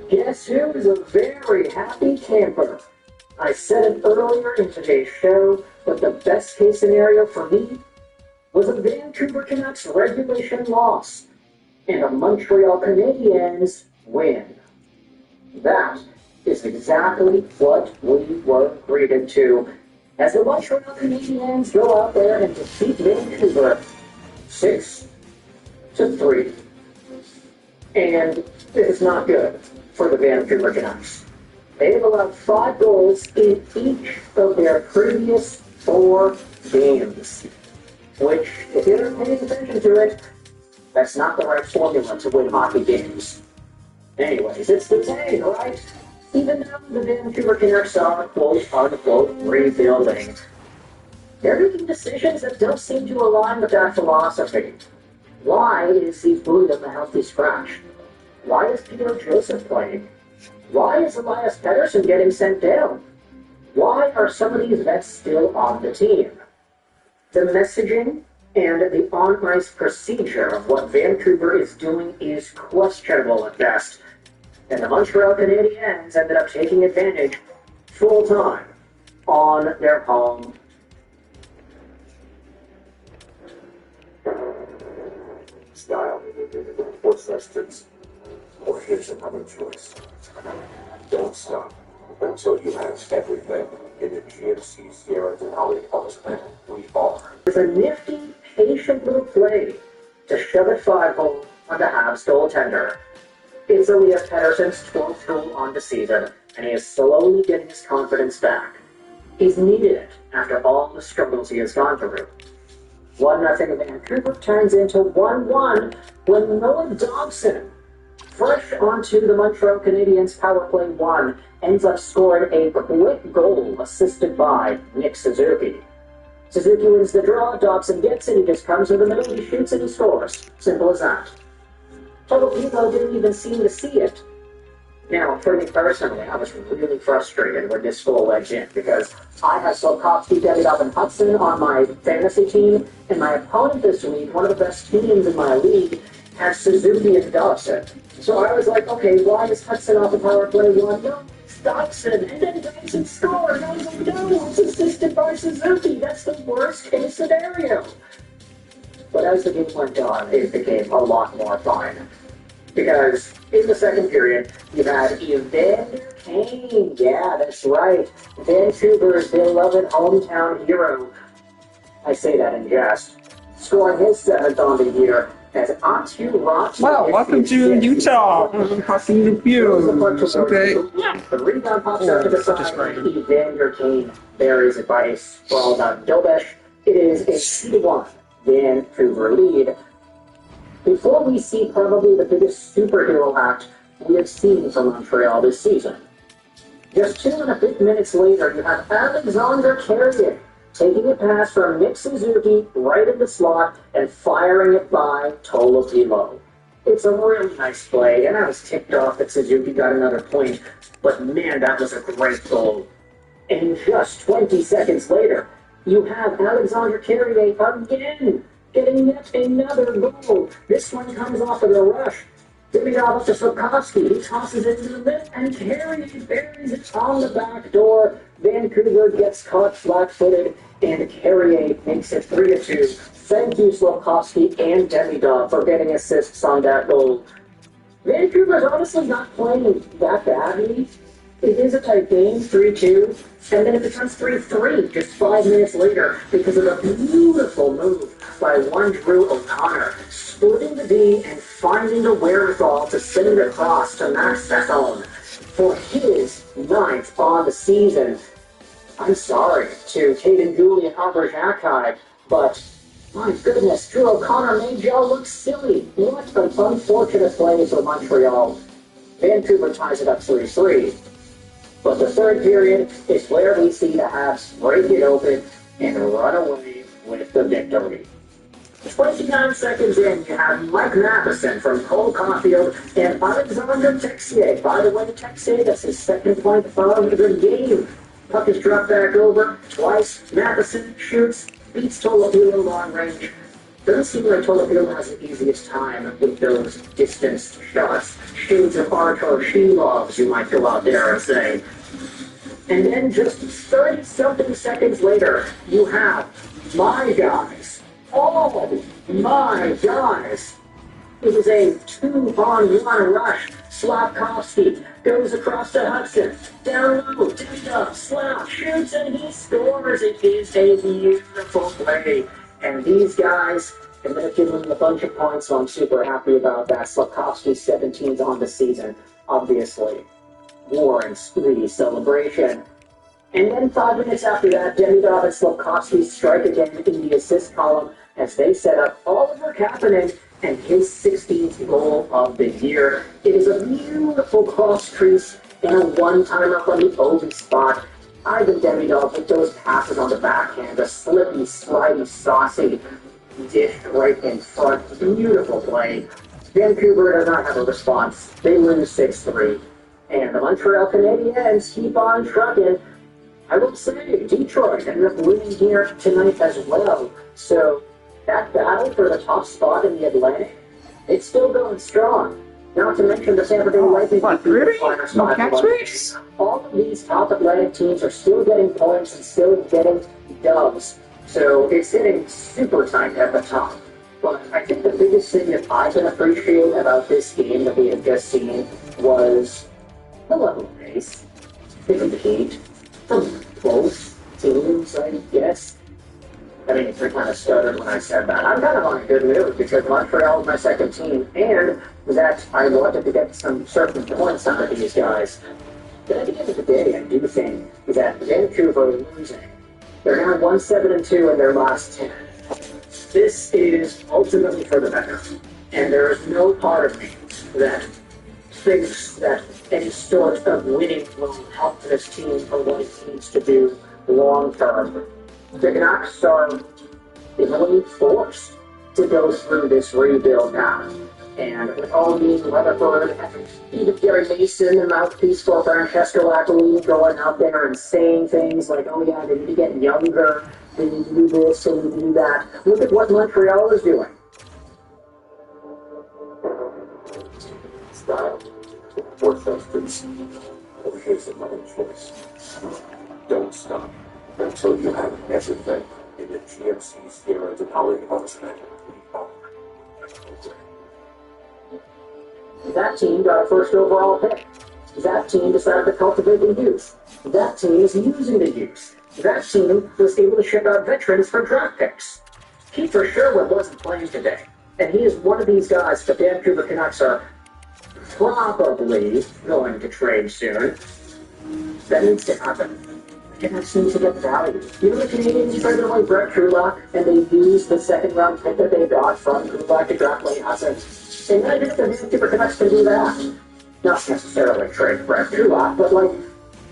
Guess who is a very happy camper? I said it earlier in today's show, but the best case scenario for me was a Vancouver Canucks regulation loss and a Montreal Canadiens win. That is exactly what we were greeted to as the Montreal Canadiens go out there and defeat Vancouver 6-3. And it's not good for the Vancouver Canucks. They have allowed 5 goals in each of their previous 4 games, which, if you're paying attention to it, that's not the right formula to win hockey games. Anyways, it's the same, right? Even though the Vancouver Canucks are, quote-unquote, rebuilding, they're making decisions that don't seem to align with that philosophy. Why is Steve Blumenthal a healthy scratch? Why is Peter Joseph playing? Why is Elias Pettersson getting sent down? Why are some of these vets still on the team? The messaging and the on-ice procedure of what Vancouver is doing is questionable at best. And the Montreal Canadiens ended up taking advantage full-time on their home. Style. What's that? Or here's another choice. Don't stop until you have everything in the GMC Sierra Denali Postman. We are. It's a nifty, patient little play to shove it 5-hole on the Habs goaltender. It's Elias Pettersson's 12th goal on the season, and he is slowly getting his confidence back. He's needed it after all the struggles he has gone through. 1-0 Vancouver turns into 1-1 when Noah Dobson, fresh onto the Montreal Canadiens power play 1, ends up scoring a quick goal assisted by Nick Suzuki. Suzuki wins the draw, Dobson gets it, he just comes to the middle, he shoots and he scores. Simple as that. Tolopilo didn't even seem to see it. Now, for me personally, I was really frustrated when this goal went in because I have Slafkovsky, Davidov, and Hudson on my fantasy team, and my opponent this week, one of the best teams in my league, has Suzuki and Dobson. So I was like, okay, why is Hudson off the power play 1? No, it's Dobson, and then Dobson scores. I was like, no, it's assisted by Suzuki. That's the worst case scenario. But as the game went on, it became a lot more fun. Because in the second period, you had Evander Kane. Yeah, that's right. Vancouver's beloved hometown hero. I say that in jest. Scoring his 7th on the year as Atu Ratu. Wow, welcome to Utah. Talking to you. Okay. The rebound pops out to the side. Evander Kane buries it by a sprawled out Dobesh. It is a 2-1 Vancouver lead. Before we see probably the biggest superhero act we have seen from Montreal this season. Just 2.5 minutes later, you have Alexander Carrier taking a pass from Nick Suzuki right in the slot and firing it by Tolopilo. It's a really nice play, and I was ticked off that Suzuki got another point, but man, that was a great goal. And just 20 seconds later, you have Alexander Carrier again, getting yet another goal. This one comes off of the rush. Davidov up to Slafkovsky. He tosses it into the middle, and Carrier buries it on the back door. Vancouver gets caught flat-footed, and Carrier makes it 3-2. Thank you, Slafkovsky and Davidov, for getting assists on that goal. Vancouver's honestly not playing that badly. It is a tight game, 3-2, and then it becomes 3-3 just 5 minutes later because of a beautiful move by one Drew O'Connor, splitting the D and finding the wherewithal to send it across to Max Bethune for his 9th on the season. I'm sorry to Caden Gooley and Albert Hakai, but my goodness, Drew O'Connor made y'all look silly. What an unfortunate play for Montreal. Vancouver ties it up 3-3. But the third period is where we see the Habs break it open and run away with the victory. 29 seconds in, you have Mike Matheson from Cole Caulfield and Alexander Texier. By the way, Texier, that's his 2nd point of the game. Puck is dropped back over twice. Matheson shoots, beats Tolopilo long range. Doesn't seem like Tolopilo has the easiest time with those distance shots. Shades of Artur Shilovs, you might go out there and say. And then just 30-something seconds later, you have my guys. Oh, my guys. It was a 2-on-1 rush. Slafkovsky goes across to Hudson. Down low, Davidov, Slav shoots, and he scores. It is a beautiful play. And these guys, I'm going to give them a bunch of points, so I'm super happy about that. Slafkovsky, 17th on the season, obviously. Warrants the celebration. And then 5 minutes after that, Davidov and Slafkovsky strike again in the assist column as they set up Oliver Kapanen and his 16th goal of the year. It is a beautiful cross crease and a one-timer from the Ovi spot. Ivan Davidov with those passes on the backhand, a slippy, slidey, saucy dish right in front. Beautiful play. Vancouver does not have a response. They lose 6-3. And the Montreal Canadiens keep on trucking. I will say, Detroit ended up winning here tonight as well. So that battle for the top spot in the Atlantic, it's still going strong. Not to mention the Tampa Bay Lightning. All of these top Atlantic teams are still getting points and still getting dubs. So it's hitting super tight at the top. But I think the biggest thing that I can appreciate about this game that we have just seen was the level of pace, the compete from both teams, I guess. I mean, I kind of stuttered when I said that. I'm kind of on a good mood because Montreal is my second team, and that I wanted to get some certain points out of these guys. But at the end of the day, I do think that Vancouver is losing. They're now 1-7-2 in their last 10. This is ultimately for the better, and there is no part of me that thinks that any sort of winning will help this team for what it needs to do long term. The Canucks are really forced to go through this rebuild now. And with all these Weatherford, even Gary Mason, the mouthpiece for Francesco Lacquerine, going out there and saying things like, oh yeah, they need to get younger, they need to do this, they need to do that. Look at what Montreal is doing. Style, or substance, or his another choice. Don't stop until you have everything in the GMC's hero to power enforcement. That team got a first overall pick. That team decided to cultivate the youth. That team is using the youth. That team was able to ship out veterans for draft picks. Kiefer Sherwood wasn't playing today, and he is one of these guys the Vancouver Canucks are probably going to trade soon. That needs to happen. The Canucks need to get value. You know the Canadians traded away Brett Krulak, and they used the second-round pick that they got from Krulak to draft Wayne Hudson. And I think the Vancouver Canucks can do that. Not necessarily trade Brett Krulak, but like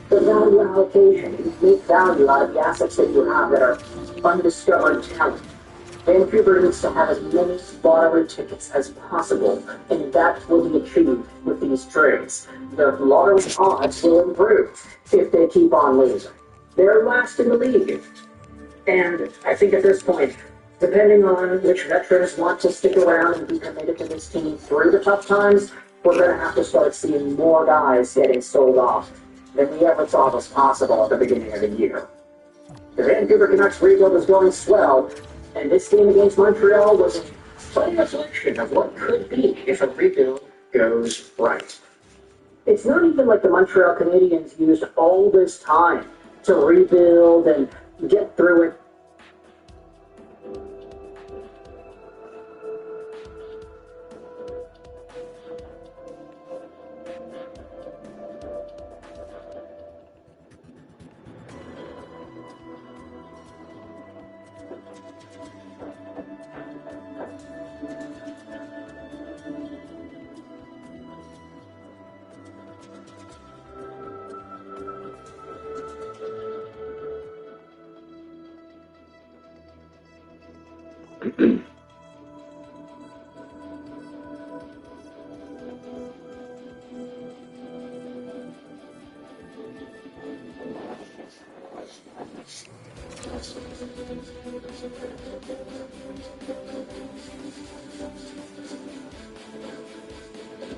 the value allocation. You make value out of the assets that you have that are undiscovered talent. Vancouver needs to have as many lottery tickets as possible, and that will be achieved with these trades. The lottery odds will improve if they keep on losing. They're last in the league. And I think at this point, depending on which veterans want to stick around and be committed to this team through the tough times, we're going to have to start seeing more guys getting sold off than we ever thought was possible at the beginning of the year. The Vancouver Canucks rebuild is going swell, and this game against Montreal was a funny reflection of what could be if a rebuild goes right. It's not even like the Montreal Canadiens used all this time to rebuild and get through it.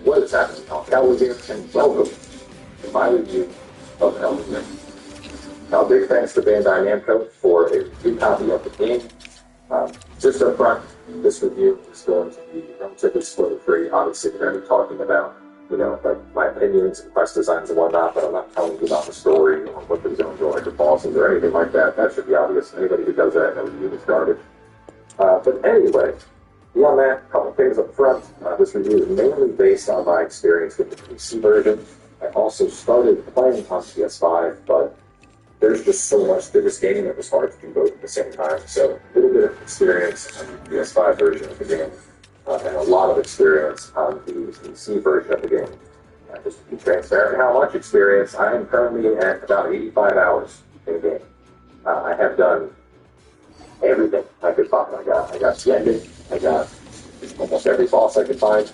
What is happening, Cowboys, and welcome to my review of Elden Ring. Now, big thanks to Bandai Namco for a free copy of the game. Just up front, this review is going to be relatively spoiler-free. Obviously, we're going to be talking about, like my opinions and quest designs and whatnot, but I'm not telling you about the story or what the zones are like or bosses or anything like that. That should be obvious. Anybody who does that knows review is garbage. But anyway, beyond that, a couple things up front. This review is mainly based on my experience with the PC version. I also started playing on PS5, but there's just so much to this game that it was hard to do both at the same time. So a little bit of experience on the PS5 version of the game, and a lot of experience on the PC version of the game. Just to be transparent, how much experience, I am currently at about 85 hours in the game. I have done everything I could find. I got the ending. I got almost every boss I could find.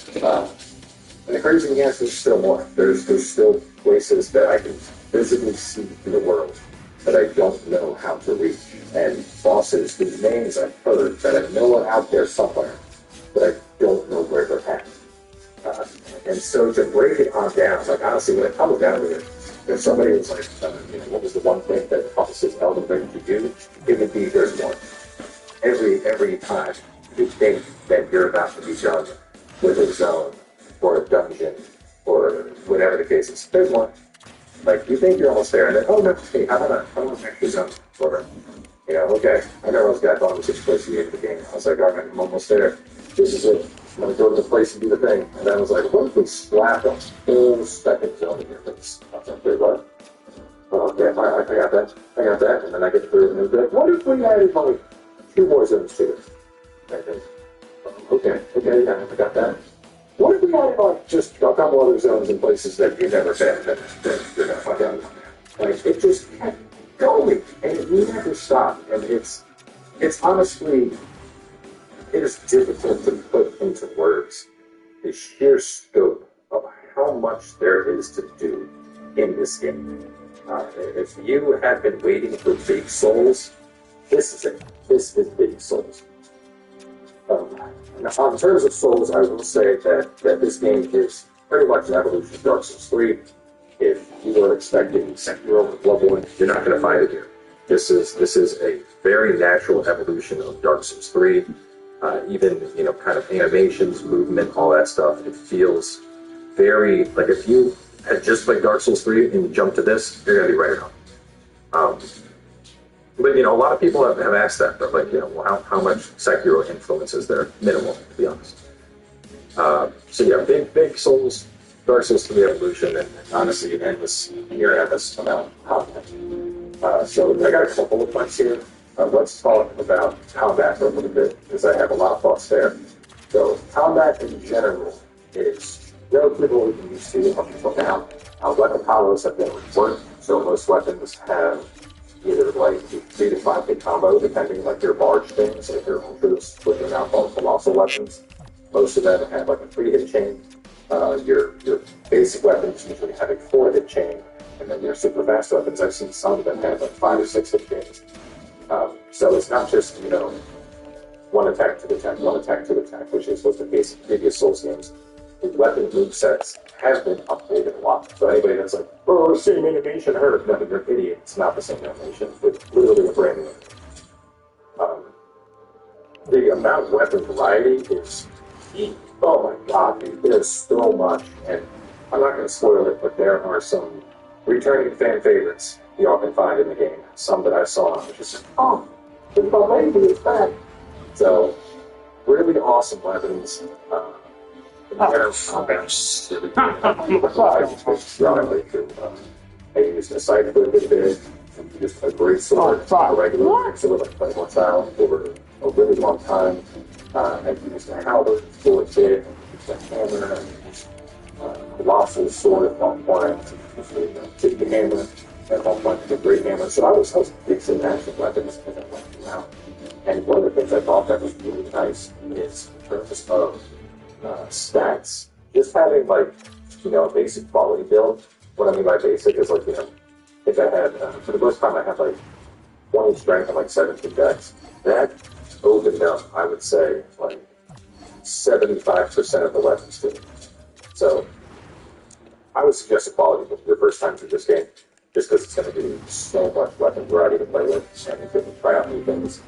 And the crazy thing is, there's still more. There's still places that I can physically see in the world that I don't know how to reach. And bosses whose names I've heard that I know are out there somewhere, but I don't know where they're at. And so to break it on down, like honestly, when it comes down to it, if somebody was like, what was the one thing that bosses Elden Ring to do, it would be there's one. Every time you think that you're about to be done with a zone or a dungeon or whatever the case is, there's one. Like, you think you're almost there, and then, oh no, hey, how about an extra zone? Or, okay, I never was that thought it was such a place to be in the game. I was like, all right, I'm almost there. This is it. I'm going to go to the place and do the thing. And then I was like, what if we slap a whole second zone in your face? I was like, wait, what? Oh, okay, I got that. And then I get through, and then be like, what if we added only 2 more zones to it? Okay, yeah, I got that. What if we had just a couple other zones in places that you've never been that you're gonna fuck out? Like, it just going, and it never stopped. And it's honestly, it is difficult to put into words the sheer scope of how much there is to do in this game. If you have been waiting for Big Souls, this is it. This is Big Souls. Now, in terms of Souls, I will say that this game is pretty much an evolution of Dark Souls 3. If you are expecting Sekiro or Bloodborne, you're not going to find it here. This is a very natural evolution of Dark Souls 3. Even, kind of animations, movement, all that stuff, it feels very, like if you had just played Dark Souls 3 and you jump to this, you're going to be right on. But, a lot of people have asked that, but how much Sekiro influence is there? Minimal, to be honest. So yeah, big Souls, Dark Souls 3 evolution, and honestly, an endless amount of content. So I got a couple of points here. Let's talk about combat for a little bit, because I have a lot of thoughts there. So combat in general is relatively used to up until now. Weapon combos have been reworked, so most weapons have either like 3 to 5 hit combo, depending like your large things, like your ultras, which are now called colossal weapons. Most of them have like a 3-hit chain. Your basic weapons usually have a 4-hit chain, and then your super fast weapons, I've seen some of them have like 5 or 6 hit chains. So it's not just, one attack to attack, which is was the case in previous Souls games. The weapon movesets have been updated a lot. So anybody that's like, oh, the same animation hurt, no, you're an idiot. It's not the same animation. It's literally a brand new. The amount of weapon variety is key. Oh my god, dude, there's so much. And I'm not going to spoil it, but there are some returning fan favorites you often find in the game. Some that I saw, which is just, oh, it's my baby, it's back. So, really awesome weapons. I used a sight for a good bit, just a great sword, a regular sword like Playboy style for a really long time. I used a halberd for a bit, a hammer, a colossal sword at one point, take the hammer, at one point the great hammer. So I was mixing action weapons as I went around. And one of the things I thought that was really nice is in terms of stats, just having like, a basic quality build. What I mean by basic is like, if I had, for the most time I had like 20 strength and like 17 dex, that opened up, I would say, like 75% of the weapons to me. So I would suggest a quality build your first time through this game, just because it's going to be so much weapon variety to play with, and you can try out new things.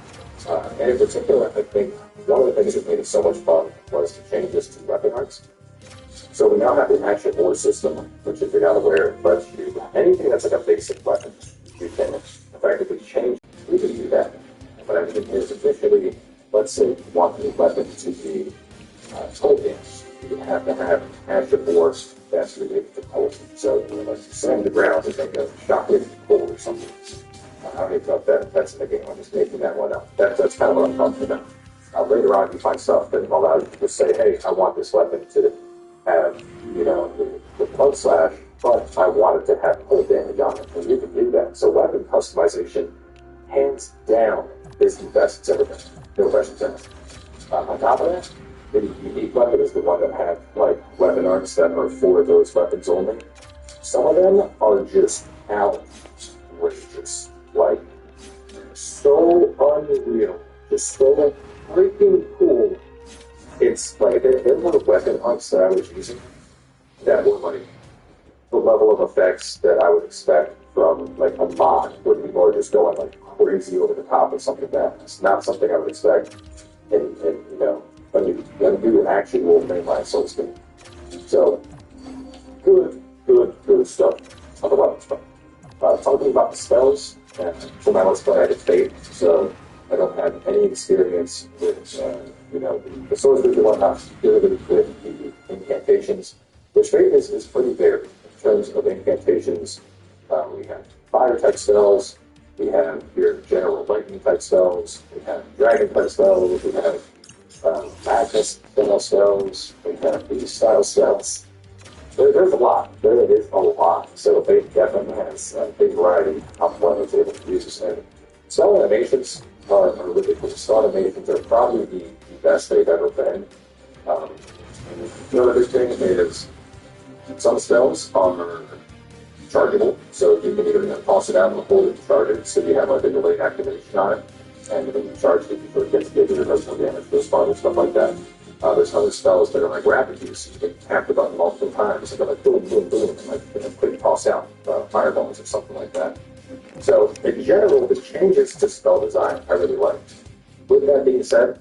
And in particular, I think one of the things that made it so much fun was the changes to weapon arts. So we now have the action war system, which if you're not aware, lets you, anything that's like a basic weapon, you can effectively change. We can do that. But I mean, is officially, let's say you want the weapon to be cold damage. You have to have action wars that's related to cold. So like slam the ground and make a shockwave cold or something. I don't even know if that's in the game. I'm just making that one up. That's kind of what I'm talking about. Later on, you find stuff that allows you to just say, hey, I want this weapon to have, the plug slash, but I want it to have cold damage on it. And you can do that. So weapon customization, hands down, is the best it's ever been. No questions asked. On top of that, the unique weapon is the one that have like weapon arts that are for those weapons only. Some of them are just outrageous. Like, so unreal, just so freaking cool. It's like, there were weapon arts that I was using that were like the level of effects that I would expect from like a mod, where people are just going like crazy over the top of something that it's not something I would expect in when you do an actual mainline Souls game. So, good stuff on the weapons front. Talking about the spells, for my let's play I did Fate, so I don't have any experience with, the sorcerers and whatnot, really with the incantations, which Fate is pretty varied in terms of incantations. We have fire-type spells, we have your general lightning-type spells, we have dragon-type spells, we have madness-style spells, we have beast-style spells. there's a lot. There is a lot. So they definitely has a big variety of what it's able to use. And cell animations are really cool. Cell animations are probably the best they've ever been. Another thing is some spells are chargeable, so you can either toss it out and hold it and charge it, so you have like a delayed activation on it, and then you charge it before it gets bigger, does more damage, goes farther, stuff like that. There's other spells that are like rapid use. You can tap the button multiple times and go like boom, boom, boom, and like quick toss out fireballs or something like that. So in general, the changes to spell design I really liked. With that being said,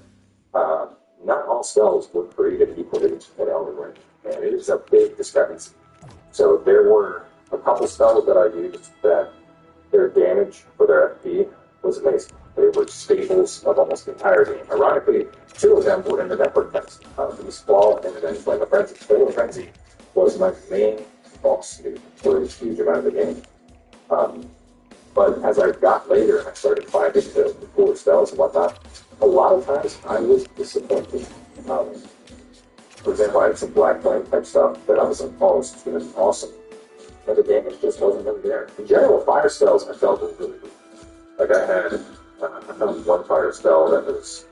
not all spells were created equally in Elden Ring, and it is a big discrepancy. So there were a couple spells that I used that their damage for their FP was amazing. They were staples of almost the entire game. Ironically, two of them were in the network test. The Squall and then Flame of Frenzy. Flame of Frenzy was my main boss for a huge amount of the game. But as I got later and I started finding the cooler spells and whatnot, a lot of times I was disappointed. For example, I had some Black Flame type stuff that I was like, oh, this is going to be awesome. And the damage just wasn't really there. In general, fire spells I felt were really good. Like I had one fire spell that was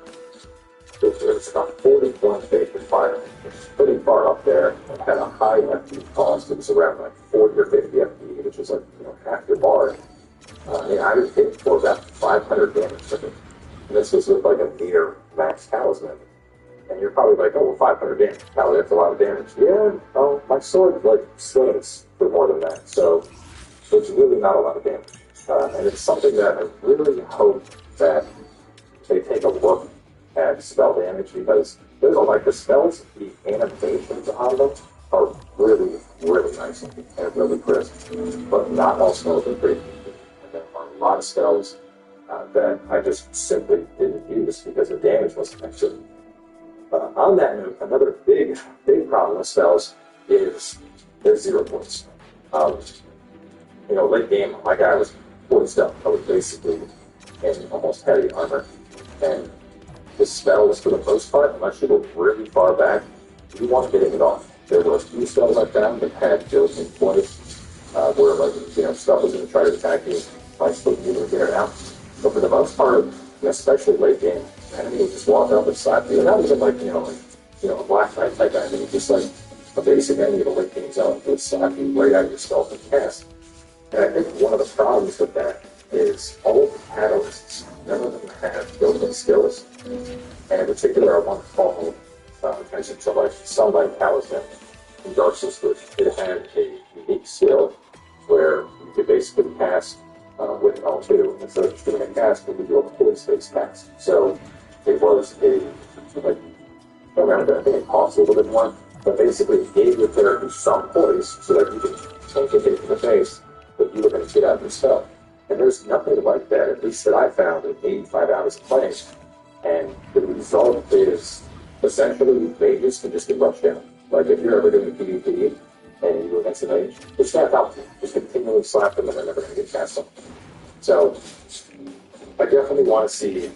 about 41 faith in fire. It was pretty far up there and had a high FP cost. It was around like 40 or 50 FP, which is like half your bar. I would hit for about 500 damage with it. And this was with like a near max talisman. And you're probably like, oh, well, 500 damage. Probably that's a lot of damage. Yeah, oh, my sword like slings for more than that. So it's really not a lot of damage. And it's something that I really hope that they take a look at spell damage, because there's like the spells, the animations on them are really, really nice and really crisp. But not all spells are great. And there are a lot of spells that I just simply didn't use because the damage wasn't excellent. On that note, another big problem with spells is there's 0 points. Late game, my guy was poised up. I was basically in almost heavy armor. And the spells, for the most part, unless you go really far back, you want to get it off. There were a few spells I found that had built-in points where, stuff was going to try to attack you. I still need to get it out. But for the most part, especially late game, the enemy would just walk up and slap you. And that wasn't like, a Black Knight type enemy, just like a basic enemy of a late game zone would slap you right out of your stealth and cast. And I think one of the problems with that is all of the catalysts, none of them have built-in skills. And in particular, I want to call attention to like Sunlight Talisman in Dark Sisters. It had a unique skill where you could basically cast with L2 instead of just doing a cast, but we do a poise-based cast. So it was I think it cost a little bit more, but basically it gave your character some poise so that you can take a hit to the face, but you were going to get out of your stuff. And there's nothing like that, at least that I found in 85 hours of playing. And the result is essentially mages can just get rushed down. Like if you're ever doing PvP and you're against a mage, just snap out. Just continually slap them and they're never going to get past them. So I definitely want to see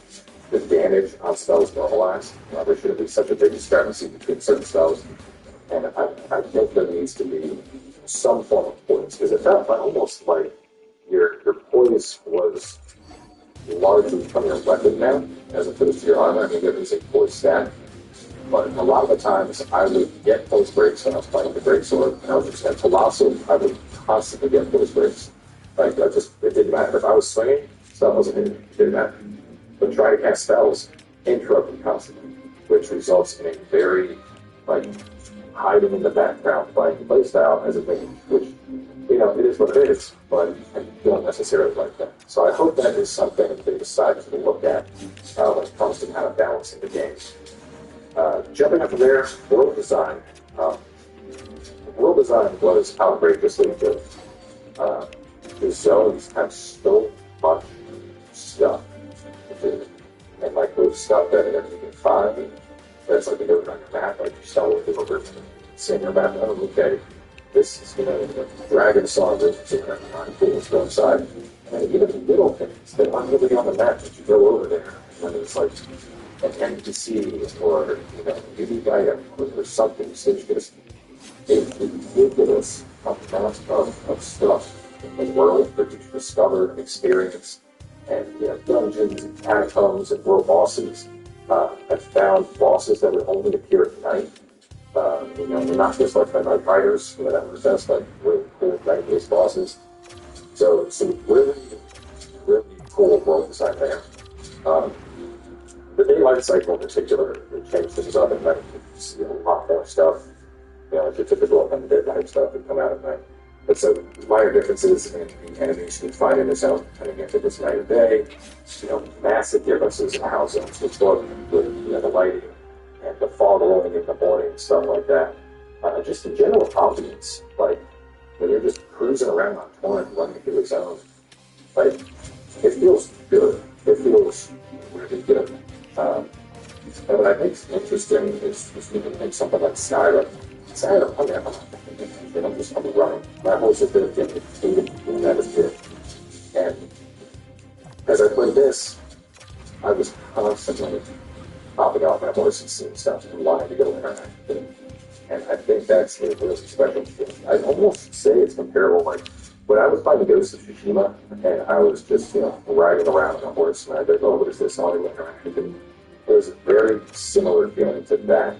the damage on spells normalized. There shouldn't be such a big discrepancy between certain spells. And I think there needs to be some form of poise, because it felt almost like your poise was largely from your weapon now, as opposed to your armor. I mean, there is a poise stat, but a lot of the times I would get poise breaks when I was playing the greatsword, and I was just at Colossal, I would constantly get poise breaks. Like, it didn't matter. If I was swinging, stuff wasn't hitting me. It didn't matter. But try to cast spells, interrupt me constantly, which results in a very, hiding in the background playing playstyle as a thing, which, it is what it is, but I don't necessarily like that. So I hope that is something that they decide to look at when it comes to kind of balancing the game. Jumping up from there, world design. World design was outrageously good. The zones have so much stuff to do. And those stuff that you can find, that's like you go on your map, like you start with over seeing your map, oh, okay, this is, the dragon song that's in there, cool, let's go inside. And even little things that aren't really on the map that you go over there, and it's like an NPC or, unique item, or something, so you just a ridiculous amount of stuff in the world that you can discover and experience, and dungeons and catacombs and world bosses. I've found bosses that would only appear at night. They're not just like the Night Riders, that were just like really cool night-based bosses. So some really, really cool world design there. The daylight cycle in particular, it changed things up at night. You see a lot more stuff. Like your typical undead type stuff would come out at night. But so minor differences in the animation you find in this zone, depending if it's night or day. Massive differences in how zones would look with the lighting and the fog rolling in the morning, stuff like that. Just the general ambience, like when you're just cruising around on torrent, running through the zone, like it feels good. It feels really good. And what I think is interesting is you can think something like Skyrim. Skyrim, I'm running. My horse has been addicted to it, and that is good. And as I played this, I was constantly popping out my horse and seeing stuff and wanting to go interact with it. And I think that's a really special thing. I'd almost say it's comparable, like when I was playing Ghost of Tsushima, and I was just, riding around on a horse, and I'd be like, oh, what is this? All the interaction. And it was a very similar feeling to that.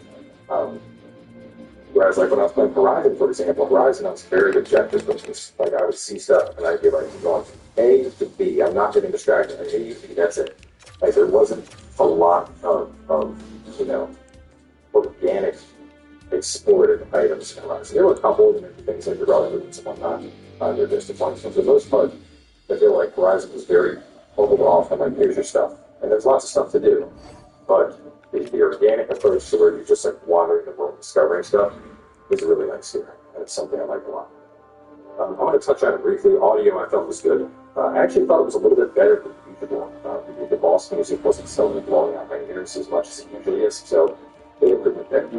Whereas, like, when I was playing Horizon, for example, Horizon, I was very objective focused. Like, I would see stuff, and I'd be like, going from A to B. I'm not getting distracted. A to B, that's it. Like, there wasn't a lot of organic, explorative items in Horizon. There were a couple of things like the relatives and whatnot. They're just points. For the most part, I feel like Horizon was very pulled off, and like, here's your stuff. And there's lots of stuff to do. But the organic approach to where you're just like wandering the world, discovering stuff, is really nice here. And it's something I like a lot. I'm going to touch on it briefly. Audio I felt was good. I actually thought it was a little bit better than usual. The boss music wasn't so blowing out my ears as much as it usually is. So they improved that.